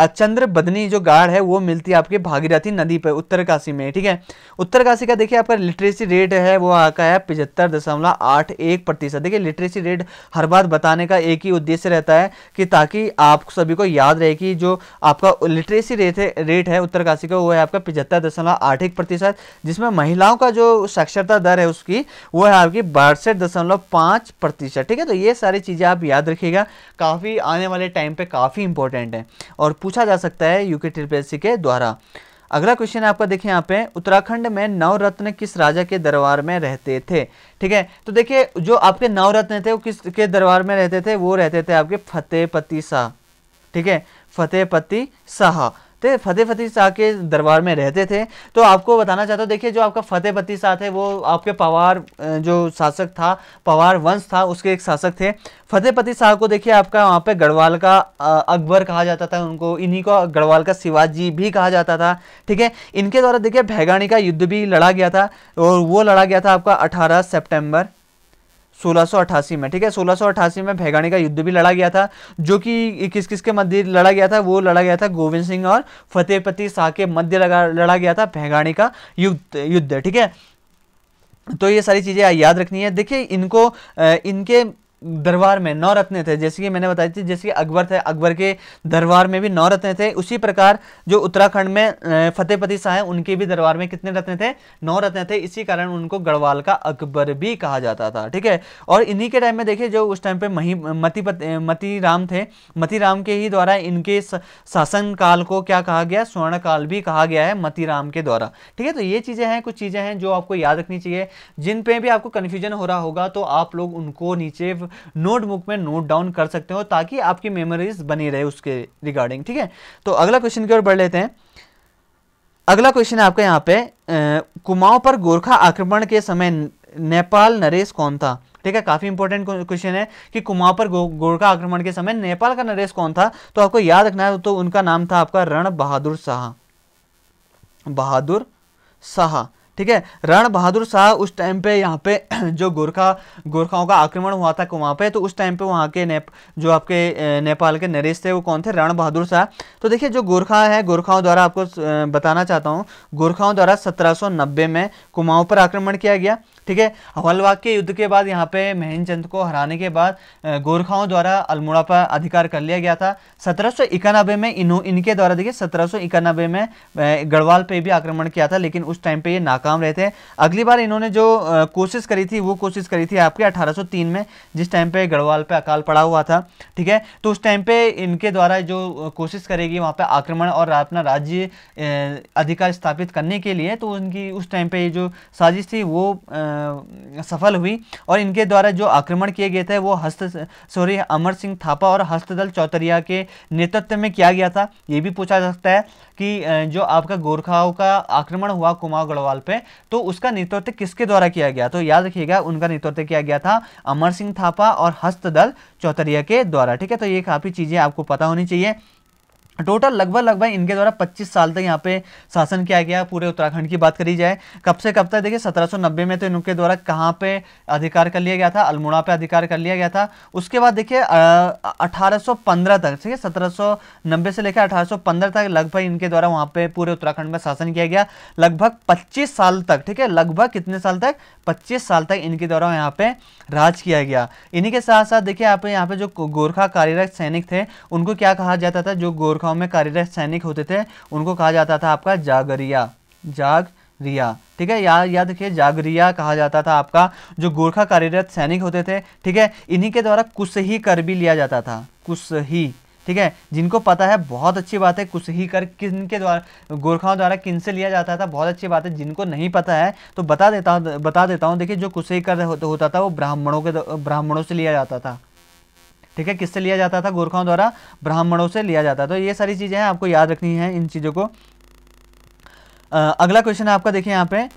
चंद्र बदनी जो गाड़ है वो मिलती है आपके भागीरथी नदी पे उत्तरकाशी में, ठीक है। उत्तरकाशी का देखिए आपका लिटरेसी रेट है वो आपका है 75.81%। देखिए लिटरेसी रेट हर बार बताने का एक ही उद्देश्य रहता है कि ताकि आप सभी को याद रहे कि जो आपका आपका लिटरेसी रेट है उत्तरकाशी का वो है आपका 75.81%, जिसमें महिलाओं का जो साक्षरता दर है उसकी वो है आपकी 62.5%। ठीक है, तो ये सारी चीज़ें आप याद रखिएगा, काफ़ी आने वाले टाइम पे काफ़ी इंपॉर्टेंट है और पूछा जा सकता है यूके के द्वारा। अगला क्वेश्चन है आपका, देखिए यहाँ पे, उत्तराखंड में नवरत्न किस राजा के दरबार में रहते थे। ठीक है, तो देखिए जो आपके नवरत्न थे वो किसके दरबार में रहते थे, वो रहते थे आपके फतेहपति शाह। ठीक है, फतेहपति शाह, तो फतेहपति शाह के दरबार में रहते थे। तो आपको बताना चाहता हूँ, देखिए जो आपका फतेहपति शाह थे वो आपके पवार जो शासक था, पवार वंश था, उसके एक शासक थे। फतेहपति शाह को देखिए आपका वहाँ पे गढ़वाल का अकबर कहा जाता था, उनको इन्हीं को गढ़वाल का शिवाजी भी कहा जाता था। ठीक है, इनके द्वारा देखिए भैगाणी का युद्ध भी लड़ा गया था और वो लड़ा गया था आपका 18 सितंबर 1688 में। ठीक है, 1688 में भैगाणी का युद्ध भी लड़ा गया था, जो कि किस किस के मध्य लड़ा गया था, वो लड़ा गया था गोविंद सिंह और फतेहपति शाह के मध्य लड़ा गया था भैगाणी का युद्ध। ठीक है, तो ये सारी चीजें याद रखनी है। देखिए इनको इनके दरबार में नवरत्न थे, जैसे कि मैंने बताई थी, जैसे कि अकबर थे, अकबर के दरबार में भी नवरत्न थे, उसी प्रकार जो उत्तराखंड में फतेहपति शाह हैं उनके भी दरबार में कितने रत्न थे, नवरत्न थे, इसी कारण उनको गढ़वाल का अकबर भी कहा जाता था। ठीक है, और इन्हीं के टाइम में देखिए जो उस टाइम पे मतीराम थे, मतीराम के ही द्वारा इनके शासन काल को क्या कहा गया, स्वर्ण काल भी कहा गया है मतीराम के द्वारा। ठीक है, तो ये चीजें हैं, कुछ चीजें हैं जो आपको याद रखनी चाहिए, जिन पे भी आपको कन्फ्यूजन हो रहा होगा तो आप लोग उनको नीचे नोटबुक में नोट डाउन कर सकते हो, ताकि आपकी मेमोरीज बनी रहे उसके रिगार्डिंग। ठीक है, तो अगला क्वेश्चन की ओर बढ़ लेते हैं। अगला क्वेश्चन है आपका यहाँ पे, कुमाऊं पर गोरखा आक्रमण के समय नेपाल नरेश कौन था। ठीक है, काफी इंपॉर्टेंट क्वेश्चन है कि कुमाऊं पर गोरखा आक्रमण के समय नेपाल का नरेश कौन था, तो आपको याद रखना है, तो उनका नाम था आपका रण बहादुर शाह। बहादुर शाह, ठीक है, रण बहादुर शाह उस टाइम पे यहाँ पे जो गोरखाओं का आक्रमण हुआ था कुमाऊं पे, तो उस टाइम पे वहाँ के जो आपके नेपाल के नरेश थे वो कौन थे, रण बहादुर शाह। तो देखिए जो गोरखा है, गोरखाओं द्वारा आपको बताना चाहता हूँ, गोरखाओं द्वारा 1790 में कुमाऊं पर आक्रमण किया गया। ठीक है, हवलबाग के युद्ध के बाद यहाँ पे महनचंद को हराने के बाद गोरखाओं द्वारा अल्मोड़ा पर अधिकार कर लिया गया था। 1791 में इनके द्वारा देखिए 1791 में गढ़वाल पे भी आक्रमण किया था, लेकिन उस टाइम पे ये नाकाम रहे थे। अगली बार इन्होंने जो कोशिश करी थी वो कोशिश करी थी आपके 1803 में, जिस टाइम पे गढ़वाल पे अकाल पड़ा हुआ था। ठीक है, तो उस टाइम पे इनके द्वारा जो कोशिश करेगी वहाँ पे आक्रमण और अपना राज्य अधिकार स्थापित करने के लिए, तो उनकी उस टाइम पे जो साजिश थी वो सफल हुई और इनके द्वारा जो आक्रमण किए गए थे वो अमर सिंह थापा और हस्तदल चौतरिया के नेतृत्व में किया गया था। ये भी पूछा जा सकता है कि जो आपका गोरखाओं का आक्रमण हुआ कुमाऊं गढ़वाल पे, तो उसका नेतृत्व किसके द्वारा किया गया, तो याद रखिएगा उनका नेतृत्व किया गया था अमर सिंह थापा और हस्तदल चौतरिया के द्वारा। ठीक है, तो ये काफी चीजें आपको पता होनी चाहिए। टोटल लगभग इनके द्वारा 25 साल तक यहाँ पे शासन किया गया। पूरे उत्तराखंड की बात करी जाए कब से कब तक, देखिए 1790 में तो इनके द्वारा कहाँ पे अधिकार कर लिया गया था, अल्मोड़ा पे अधिकार कर लिया गया था। उसके बाद देखिए 1815 तक, ठीक है, 1790 से लेकर 1815 तक लगभग इनके द्वारा वहाँ पे पूरे उत्तराखंड में शासन किया गया, लगभग 25 साल तक। ठीक है, लगभग कितने साल तक, 25 साल तक इनके द्वारा यहाँ पे राज किया गया। इन्हीं के साथ साथ देखिए आप यहाँ पे जो गोरखा कार्यरत सैनिक थे उनको क्या कहा जाता था, जो गोरखाओं में कार्यरत सैनिक होते थे उनको कहा जाता था आपका जागरिया। ठीक है, याद रखिए जागरिया कहा जाता था आपका जो गोरखा कार्यरत सैनिक होते थे। ठीक है, इन्हीं के द्वारा कुशही कर भी लिया जाता था, कुशही। ठीक है, जिनको पता है बहुत अच्छी बात है, कुशही कर किनके द्वारा, गोरखाओं द्वारा किनसे लिया जाता था, बहुत अच्छी बात है। जिनको नहीं पता है तो बता देता हूँ। देखिए जो कुशही कर होता था वो ब्राह्मणों से लिया जाता था। ठीक है, किससे लिया जाता था, गोरखाओं द्वारा ब्राह्मणों से लिया जाता था। तो ये सारी चीजें हैं, आपको याद रखनी है इन चीजों को। अगला क्वेश्चन है आपका, देखिए यहाँ पे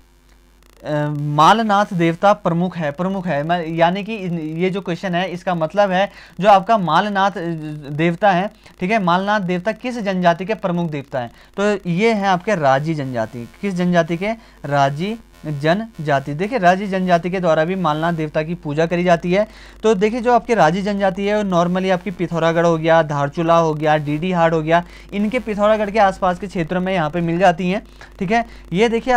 मालनाथ देवता प्रमुख है, यानी कि ये जो क्वेश्चन है इसका मतलब है जो आपका मालनाथ देवता है, ठीक है, मालनाथ देवता किस जनजाति के प्रमुख देवता हैं, तो ये है आपके राजी जनजाति। किस जनजाति के, राजी जनजाति। देखिए राजी जनजाति के द्वारा भी मालनाथ देवता की पूजा करी जाती है। तो देखिए जो आपके राजी जनजाति है वो नॉर्मली आपकी पिथौरागढ़ हो गया, धारचूला हो गया, डीडी हाट हो गया, इनके पिथौरागढ़ के आसपास के क्षेत्रों में यहाँ पे मिल जाती हैं। ठीक है, ये देखिए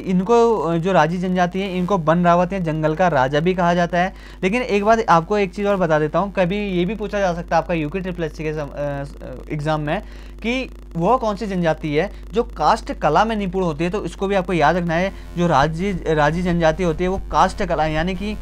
इनको जो राजी जनजाति है इनको वन रावत या जंगल का राजा भी कहा जाता है। लेकिन एक बात आपको एक चीज़ और बता देता हूँ, कभी ये भी पूछा जा सकता है आपका यूके SSS के एग्जाम में कि वो कौन सी जनजाति है जो काष्ठ कला में निपुण होती है। तो इसको भी आपको याद रखना है, जो राजी जनजाति होती है वो काष्ठ कला यानी कि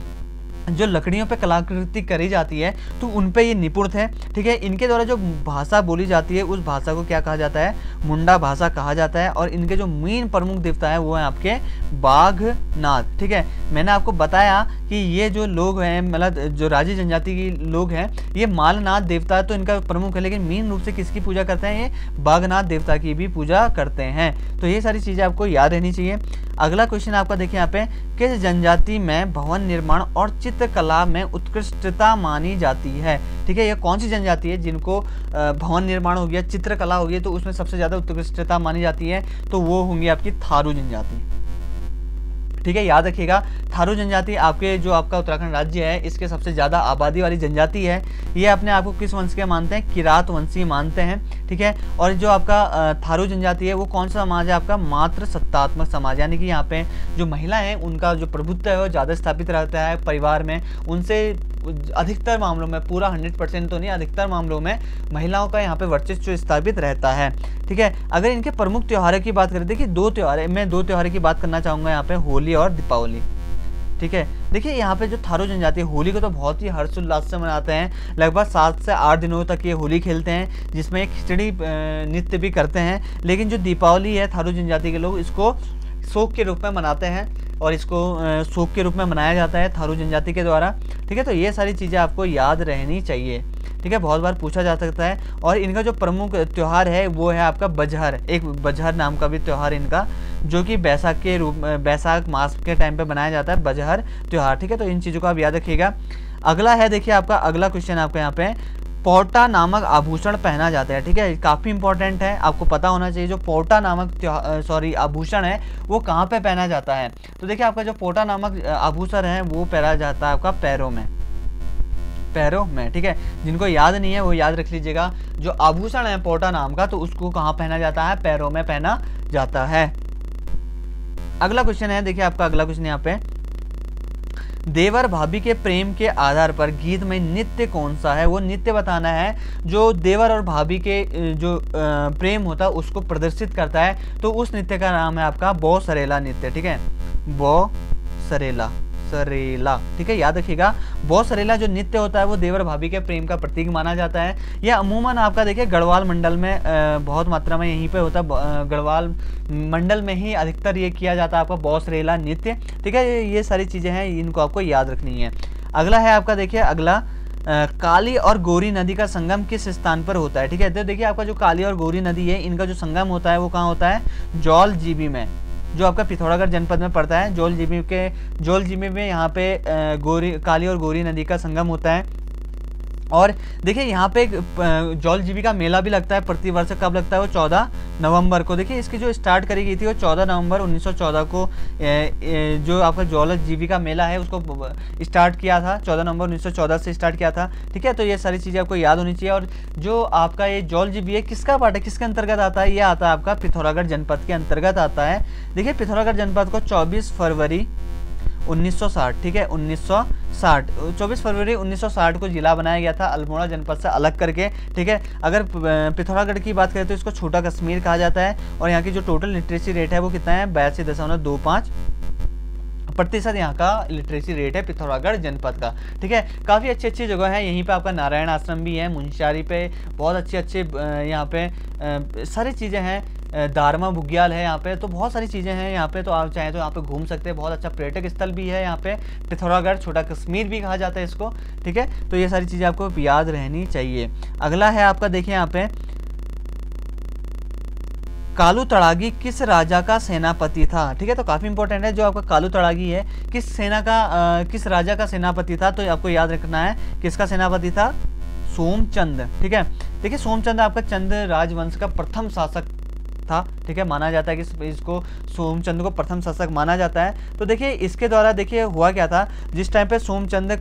जो लकड़ियों पे कलाकृति करी जाती है तो उन पे ये निपुण थे। ठीक है, इनके द्वारा जो भाषा बोली जाती है उस भाषा को क्या कहा जाता है, मुंडा भाषा कहा जाता है। और इनके जो मेन प्रमुख देवता है वो है आपके बाघनाथ। ठीक है, मैंने आपको बताया कि ये जो लोग हैं मतलब जो राजी जनजाति के लोग हैं ये मालनाथ देवता है तो इनका प्रमुख है, लेकिन मेन रूप से किसकी पूजा करते हैं, ये बाघनाथ देवता की भी पूजा करते हैं। तो ये सारी चीज़ें आपको याद रहनी चाहिए। अगला क्वेश्चन आपका देखिए यहाँ पे, किस जनजाति में भवन निर्माण और चित्रकला में उत्कृष्टता मानी जाती है। ठीक है, ये कौन सी जनजाति है जिनको भवन निर्माण हो गया, चित्रकला हो गई तो उसमें सबसे ज़्यादा उत्कृष्टता मानी जाती है, तो वो होंगी आपकी थारू जनजाति। ठीक है, याद रखिएगा थारू जनजाति आपके जो आपका उत्तराखंड राज्य है इसके सबसे ज़्यादा आबादी वाली जनजाति है। ये अपने आप को किस वंश के मानते हैं, किरात वंशी मानते हैं। ठीक है, और जो आपका थारू जनजाति है वो कौन सा समाज है, आपका मातृ सत्तात्मक समाज, यानी कि यहाँ पे जो महिला है उनका जो प्रभुत्व है वो ज़्यादा स्थापित रहता है परिवार में। उनसे अधिकतर मामलों में, पूरा 100% तो नहीं, अधिकतर मामलों में महिलाओं का यहाँ पे वर्चस्व स्थापित रहता है। ठीक है, अगर इनके प्रमुख त्योहारों की बात करें, देखिए दो त्यौहार है, मैं 2 त्योहारों की बात करना चाहूँगा यहाँ पे, होली और दीपावली। ठीक है, देखिए यहाँ पे जो थारू जनजाति है होली को तो बहुत ही हर्षोल्लास से मनाते हैं, लगभग 7 से 8 दिनों तक ये होली खेलते हैं जिसमें एक खिचड़ी नृत्य भी करते हैं। लेकिन जो दीपावली है थारू जनजाति के लोग इसको शोक के रूप में मनाते हैं और इसको शोक के रूप में मनाया जाता है थारू जनजाति के द्वारा। ठीक है, तो ये सारी चीज़ें आपको याद रहनी चाहिए। ठीक है, बहुत बार पूछा जा सकता है। और इनका जो प्रमुख त्यौहार है वो है आपका बजहर, एक बजहर नाम का भी त्यौहार इनका, जो कि बैसाख के रूप में, बैसाख मास के टाइम पे बनाया जाता है बजहर त्यौहार। ठीक है, तो इन चीज़ों को आप याद रखिएगा। अगला है देखिए आपका अगला क्वेश्चन आपका यहाँ पे, पोटा नामक आभूषण पहना जाता है। ठीक है, काफ़ी इंपॉर्टेंट है, आपको पता होना चाहिए जो पोटा नामक आभूषण है वो कहाँ पे पहना जाता है। तो देखिए आपका जो पोटा नामक आभूषण है वो पहना जाता है आपका पैरों में, पैरों में। ठीक है, जिनको याद नहीं है वो याद रख लीजिएगा, जो आभूषण है पोटा नाम का तो उसको कहाँ पहना जाता है, पैरों में पहना जाता है। अगला क्वेश्चन है देखिए आपका अगला क्वेश्चन यहाँ पे, देवर भाभी के प्रेम के आधार पर गीत में नृत्य कौन सा है, वो नृत्य बताना है जो देवर और भाभी के जो प्रेम होता है उसको प्रदर्शित करता है। तो उस नृत्य का नाम है आपका बो सरेला नृत्य। ठीक है, बो सरेला, सरेला। ठीक है, याद रखिएगा बो सरेला जो नृत्य होता है वो देवर भाभी के प्रेम का प्रतीक माना जाता है। यह अमूमन आपका देखिए गढ़वाल मंडल में बहुत मात्रा में यहीं पे होता है, गढ़वाल मंडल में ही अधिकतर ये किया जाता है आपका बो सरेला नृत्य। ठीक है, ये सारी चीज़ें हैं इनको आपको याद रखनी है। अगला है आपका देखिए अगला, काली और गौरी नदी का संगम किस स्थान पर होता है। ठीक है, तो देखिए आपका जो काली और गौरी नदी है इनका जो संगम होता है वो कहाँ होता है, जौल जीबी में, जो आपका पिथौरागढ़ जनपद में पड़ता है। जौल जीबी में यहाँ पे काली और गौरी नदी का संगम होता है। और देखिए यहाँ पे जौल जीबी का मेला भी लगता है प्रतिवर्ष। कब लगता है वो, 14 नवंबर को। देखिए इसकी जो स्टार्ट करी गई थी वो 14 नवंबर 1914 को जो आपका जौल जीबी का मेला है उसको स्टार्ट किया था, 14 नवंबर 1914 से स्टार्ट किया था। ठीक है, तो ये सारी चीज़ें आपको याद होनी चाहिए। और जो आपका ये जौल जीबी है किसका पार्ट है, किसके अंतर्गत आता है, ये आता है आपका पिथौरागढ़ जनपद के अंतर्गत आता है। देखिए पिथौरागढ़ जनपद को 24 फरवरी 1960, ठीक है 1960, 24 फरवरी 1960 को जिला बनाया गया था अल्मोड़ा जनपद से अलग करके। ठीक है, अगर पिथौरागढ़ की बात करें तो इसको छोटा कश्मीर कहा जाता है। और यहाँ की जो टोटल लिटरेसी रेट है वो कितना है, 82.25% यहाँ का लिटरेसी रेट है पिथौरागढ़ जनपद का। ठीक है, काफ़ी अच्छी जगह है। यहीं पे आपका नारायण आश्रम भी है, मुंशियारी पे बहुत अच्छे यहाँ पे सारी चीज़ें हैं, दारमा बुग्याल है यहाँ पे, तो बहुत सारी चीज़ें हैं यहाँ पे। तो आप चाहें तो यहाँ पे घूम सकते हैं, बहुत अच्छा पर्यटक स्थल भी है यहाँ पे। पिथौरागढ़ छोटा कश्मीर भी कहा जाता है इसको। ठीक है, तो ये सारी चीज़ें आपको याद रहनी चाहिए। अगला है आपका देखिए यहाँ पे, कालू तड़ागी किस राजा का सेनापति था। ठीक है, तो काफ़ी इंपॉर्टेंट है जो आपका कालू तड़ागी है किस राजा का सेनापति था। तो आपको याद रखना है किसका सेनापति था, सोमचंद। ठीक है, देखिए सोमचंद आपका चंद राजवंश का प्रथम शासक था, ठीक है। माना जाता है कि इसको सोमचंद को प्रथम शासक माना जाता है। तो देखिए इसके द्वारा देखिए हुआ क्या था, जिस टाइम पे सोमचंद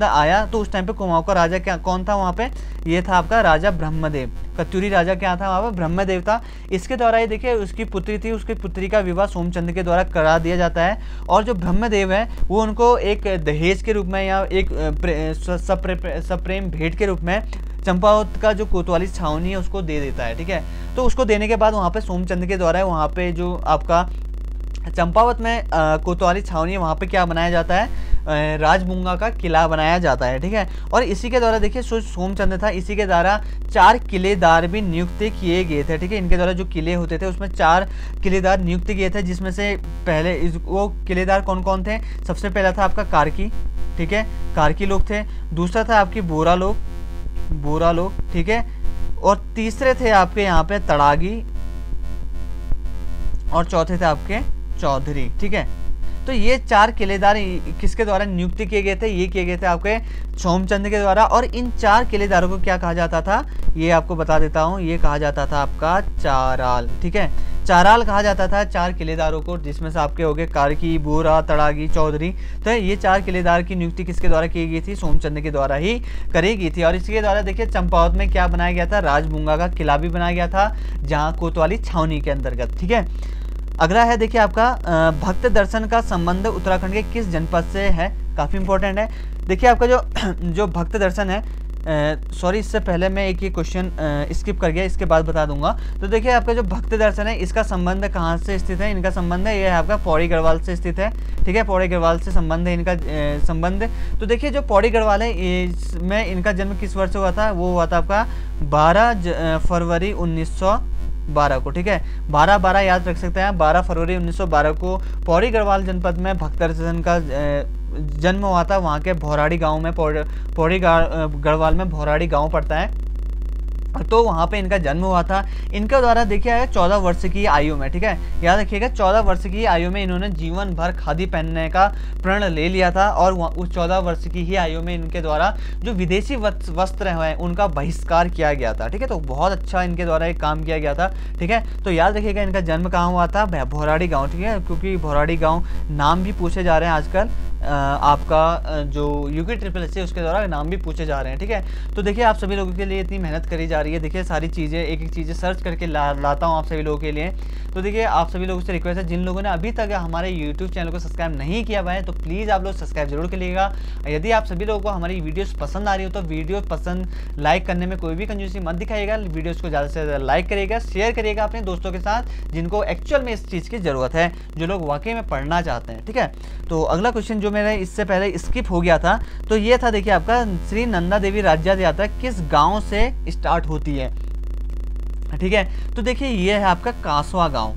आया तो उस टाइम पे कुमाऊं का राजा क्या कौन था वहाँ पे, ये था आपका राजा ब्रह्मदेव। कत्यूरी राजा क्या था वहाँ पे, ब्रह्मदेव था। इसके द्वारा ये देखिए उसकी पुत्री थी, उसकी पुत्री का विवाह सोमचंद के द्वारा करा दिया जाता है। और जो ब्रह्मदेव है वो उनको एक दहेज के रूप में या एक सप्रेम भेंट के रूप में चंपावत का जो कोतवाली छावनी है उसको दे देता है, ठीक है। तो उसको देने के बाद वहाँ पे सोमचंद के द्वारा वहाँ पे जो आपका चंपावत में कोतवाली छावनी है वहाँ पे क्या बनाया जाता है, राजमुंगा का किला बनाया जाता है, ठीक है। और इसी के द्वारा देखिए सोमचंद था, इसी के द्वारा 4 किलेदार भी नियुक्त किए गए थे, ठीक है। इनके द्वारा जो किले होते थे उसमें 4 किलेदार नियुक्त किए थे, जिसमें से पहले वो किलेदार कौन कौन थे, सबसे पहला था आपका कार्की, ठीक है, कार्की लोग थे। दूसरा था आपकी बोरा लोग, ठीक है। और तीसरे थे आपके यहाँ पे तड़ागी, और चौथे थे आपके चौधरी, ठीक है। तो ये 4 किलेदार किसके द्वारा नियुक्त किए गए थे, ये किए गए थे आपके सोमचंद के द्वारा। और इन 4 किलेदारों को क्या कहा जाता था, ये आपको बता देता हूँ, ये कहा जाता था आपका चाराल, ठीक है। चाराल कहा जाता था 4 किलेदारों को, जिसमें से आपके हो गए कार्की, बोरा, तड़ागी, चौधरी। तो ये 4 किलेदार की नियुक्ति किसके द्वारा की गई थी, सोमचंद के द्वारा ही करी गई थी। और इसके द्वारा देखिए चंपावत में क्या बनाया गया था, राजमुंगा का किला भी बनाया गया था, जहाँ कोतवाली छावनी के अंतर्गत, ठीक है। अगला है देखिए आपका भक्त दर्शन का संबंध उत्तराखंड के किस जनपद से है, काफ़ी इंपॉर्टेंट है। देखिए आपका जो भक्त दर्शन है, सॉरी इससे पहले मैं एक ये क्वेश्चन स्किप कर गया, इसके बाद बता दूंगा। तो देखिए आपका जो भक्त दर्शन है इसका संबंध कहाँ से स्थित है, इनका संबंध है ये है आपका पौड़ी गढ़वाल से स्थित है, ठीक है। पौड़ी गढ़वाल से संबंध है इनका संबंध। तो देखिए जो पौड़ी गढ़वाल है इसमें इनका जन्म किस वर्ष हुआ था, वो हुआ था आपका 12 फरवरी 1912 को, ठीक है। 12 याद रख सकते हैं, 12 फरवरी 1912 को पौड़ी गढ़वाल जनपद में भक्त दर्शन का जन्म हुआ था। वहाँ के भौराड़ी गांव में, पौड़ी गढ़वाल में भौराड़ी गांव पड़ता है, तो वहाँ पे इनका जन्म हुआ था। इनके द्वारा देखिए 14 वर्ष की आयु में, ठीक है, याद रखिएगा 14 वर्ष की आयु में इन्होंने जीवन भर खादी पहनने का प्रण ले लिया था। और उस 14 वर्ष की ही आयु में इनके द्वारा जो विदेशी वस्त्र हैं उनका बहिष्कार किया गया था, ठीक है। तो बहुत अच्छा इनके द्वारा एक काम किया गया था, ठीक है। तो याद रखिएगा इनका जन्म कहाँ हुआ था, भौराड़ी गाँव, ठीक है, क्योंकि भौराड़ी गाँव नाम भी पूछे जा रहे हैं आजकल, आपका जो UPSSC उसके द्वारा नाम भी पूछे जा रहे हैं, ठीक है। तो देखिए आप सभी लोगों के लिए इतनी मेहनत करी जा रही है, देखिए सारी चीज़ें एक एक चीज़ें सर्च करके लाता हूँ आप सभी लोगों के लिए। तो देखिए आप सभी लोगों से रिक्वेस्ट है, जिन लोगों ने अभी तक हमारे YouTube चैनल को सब्सक्राइब नहीं किया हुआ है तो प्लीज़ आप लोग सब्सक्राइब जरूर करिएगा। यदि आप सभी लोगों को हमारी वीडियोस पसंद आ रही हो तो वीडियो पसंद लाइक करने में कोई भी कंजूसी मत दिखाइएगा, वीडियोस को ज़्यादा से ज़्यादा लाइक करिएगा, शेयर करिएगा अपने दोस्तों के साथ जिनको एक्चुअल में इस चीज़ की ज़रूरत है, जो लोग वाकई में पढ़ना चाहते हैं, ठीक है। तो अगला क्वेश्चन जो मेरा इससे पहले स्किप हो गया था, तो ये था देखिए आपका श्री नंदा देवी राज्य यात्रा किस गांव से स्टार्ट होती है, ठीक है। तो देखिए ये है आपका कासवा गांव,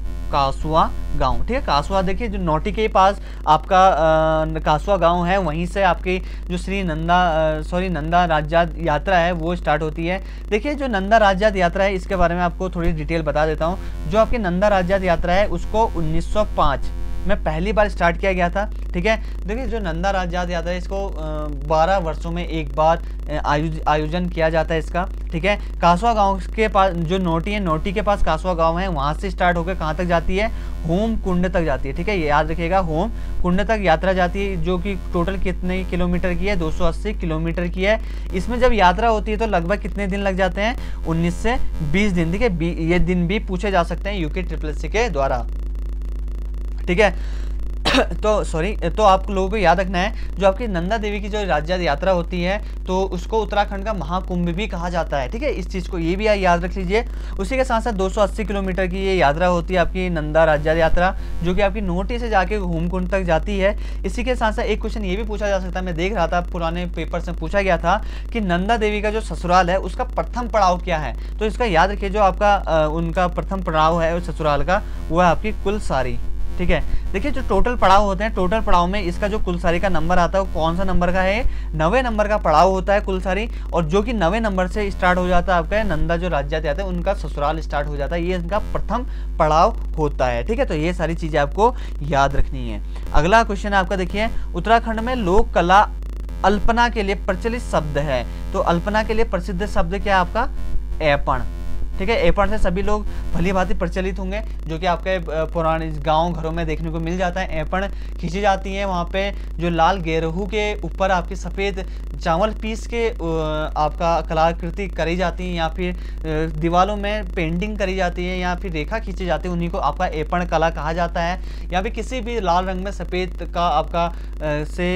ठीक है। कासवा देखिए जो नौटी के पास आपका कासवा गांव है, वहीं से आपकी जो श्री नंदा राज्य यात्रा है वो स्टार्ट होती है। देखिए जो नंदा राज्य यात्रा है इसके बारे में आपको थोड़ी डिटेल बता देता हूँ। जो आपकी नंदा राज्य यात्रा है उसको 1905 में पहली बार स्टार्ट किया गया था, ठीक है। देखिए जो नंदा राज्य यात्रा है इसको 12 वर्षों में एक बार आयोजन किया जाता है इसका, ठीक है। कासवा गांव के पास जो नोटी है, नोटी के पास कासवा गांव है, वहां से स्टार्ट होकर कहां तक जाती है, होम कुंड तक जाती है, ठीक है। ये याद रखिएगा होम कुंड तक यात्रा जाती है, जो कि टोटल कितने किलोमीटर की है, 280 किलोमीटर की है। इसमें जब यात्रा होती है तो लगभग कितने दिन लग जाते हैं, 19 से 20 दिन, ठीक है। ये दिन भी पूछे जा सकते हैं UPSSC के द्वारा, ठीक है। तो आप लोगों को याद रखना है, जो आपकी नंदा देवी की जो राज्य यात्रा होती है तो उसको उत्तराखंड का महाकुंभ भी कहा जाता है, ठीक है। इस चीज़ को ये भी याद रख लीजिए। उसी के साथ साथ 280 किलोमीटर की ये यात्रा होती है आपकी नंदा राज्य यात्रा, जो कि आपकी नोटी से जाके होमकुंड तक जाती है। इसी के साथ साथ एक क्वेश्चन ये भी पूछा जा सकता है, मैं देख रहा था पुराने पेपर से पूछा गया था कि नंदा देवी का जो ससुराल है उसका प्रथम पड़ाव क्या है। तो इसका याद रखिए, जो आपका उनका प्रथम पड़ाव है उस ससुराल का, वो है आपकी कुलसारी, ठीक है। देखिए जो टोटल पड़ाव होते हैं, टोटल पड़ाव में इसका जो कुलसारी का नंबर आता है वो कौन सा नंबर का है, 9वें नंबर का पड़ाव होता है कुलसारी, और जो कि 9वें नंबर से स्टार्ट हो जाता है आपका नंदा जो राज्य आता है उनका ससुराल स्टार्ट हो जाता है, ये इनका प्रथम पड़ाव होता है, ठीक है। तो ये सारी चीजें आपको याद रखनी है। अगला क्वेश्चन आपका देखिए, उत्तराखंड में लोक कला अल्पना के लिए प्रचलित शब्द है, तो अल्पना के लिए प्रसिद्ध शब्द क्या है आपका, ऐपण, ठीक ठीक है। एपण से सभी लोग भली भांति प्रचलित होंगे, जो कि आपके पुराने गांव घरों में देखने को मिल जाता है। एपण खींची जाती है, वहाँ पे जो लाल गेरहू के ऊपर आपकी सफ़ेद चावल पीस के आपका कलाकृति करी जाती है, या फिर दीवारों में पेंटिंग करी जाती है, या फिर रेखा खींची जाती है, उन्हीं को आपका एपण कला कहा जाता है। या फिर किसी भी लाल रंग में सफ़ेद का आपका से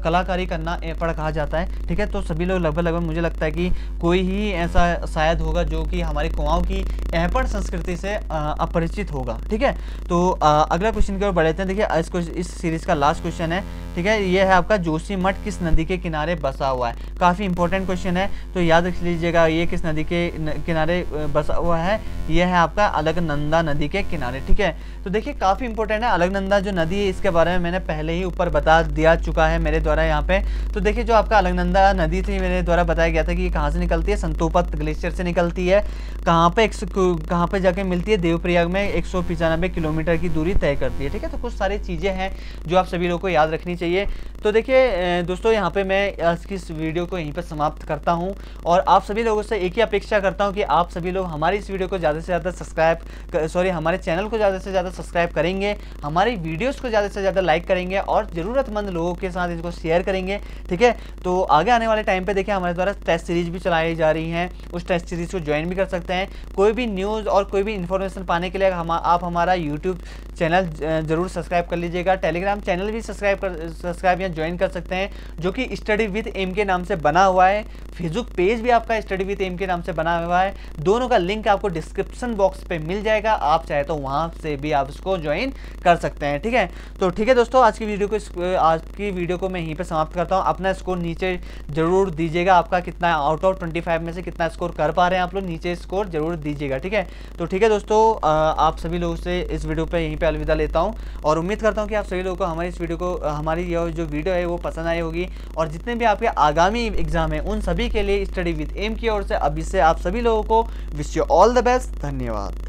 कलाकारी करना एपण कहा जाता है, ठीक है। तो सभी लोग लगभग मुझे लगता है कि कोई ही ऐसा शायद होगा जो कि हमारी कुमाऊं की एपण संस्कृति से अपरिचित होगा, ठीक है। तो अगला क्वेश्चन की ओर बढ़ते हैं। देखिए इस सीरीज का लास्ट क्वेश्चन है, ठीक है। ये है आपका जोशीमठ किस नदी के किनारे बसा हुआ है। काफ़ी इंपॉर्टेंट क्वेश्चन है, तो याद रख लीजिएगा ये किस नदी के किनारे बसा हुआ है। ये है आपका अलकनंदा नदी के किनारे, ठीक है। तो देखिए काफ़ी इंपॉर्टेंट है। अलकनंदा जो नदी है इसके बारे में मैंने पहले ही ऊपर बता दिया चुका है मेरे द्वारा यहाँ पे। तो देखिए जो आपका अलकनंदा नदी थी मेरे द्वारा बताया गया था कि ये कहाँ से निकलती है, संतोपत ग्लेशियर से निकलती है। कहाँ पे जाके मिलती है, देवप्रयाग में 195 किलोमीटर की दूरी तय करती है, ठीक है। तो कुछ सारी चीज़ें हैं जो आप सभी लोगों को याद रखनी चाहिए। तो देखिए दोस्तों यहाँ पे मैं आज की इस वीडियो को यहीं पर समाप्त करता हूँ, और आप सभी लोगों से एक ही अपेक्षा करता हूँ कि आप सभी लोग हमारी इस वीडियो को ज़्यादा से ज़्यादा हमारे चैनल को ज़्यादा से ज़्यादा सब्सक्राइब करेंगे, हमारी वीडियोस को ज़्यादा से ज़्यादा लाइक करेंगे, और ज़रूरतमंद लोगों के साथ इसको शेयर करेंगे, ठीक है। तो आगे आने वाले टाइम पे देखिए हमारे द्वारा टेस्ट सीरीज भी चलाई जा रही हैं, उस टेस्ट सीरीज को ज्वाइन भी कर सकते हैं। कोई भी न्यूज़ और कोई भी इन्फॉर्मेशन पाने के लिए आप हमारा यूट्यूब चैनल जरूर सब्सक्राइब कर लीजिएगा। टेलीग्राम चैनल भी सब्सक्राइब या ज्वाइन कर सकते हैं, जो कि स्टडी विद एम के नाम से बना हुआ है। फेसबुक पेज भी आपका स्टडी विद एम के नाम से बना हुआ है। दोनों का लिंक आपको डिस्क्रिप्शन बॉक्स पे मिल जाएगा, आप चाहे तो वहां से भी आप इसको ज्वाइन कर सकते हैं, ठीक है। तो ठीक है दोस्तों, आज की वीडियो को मैं यहीं पे समाप्त करता हूं। अपना स्कोर नीचे जरूर दीजिएगा, आपका कितना आउट ऑफ 25 में से कितना स्कोर कर पा रहे हैं आप लोग, नीचे स्कोर जरूर दीजिएगा, ठीक है। तो ठीक है दोस्तों, आप सभी लोगों से इस वीडियो पे यहीं पे अलविदा लेता हूं, और उम्मीद करता हूं कि आप सभी लोगों को हमारी ये जो वीडियो है वो पसंद आई होगी। और जितने भी आपके आगामी एग्जाम है उन सभी के लिए स्टडी विद एम की ओर से अभी से आप सभी लोगों को wish you all the best. धन्यवाद।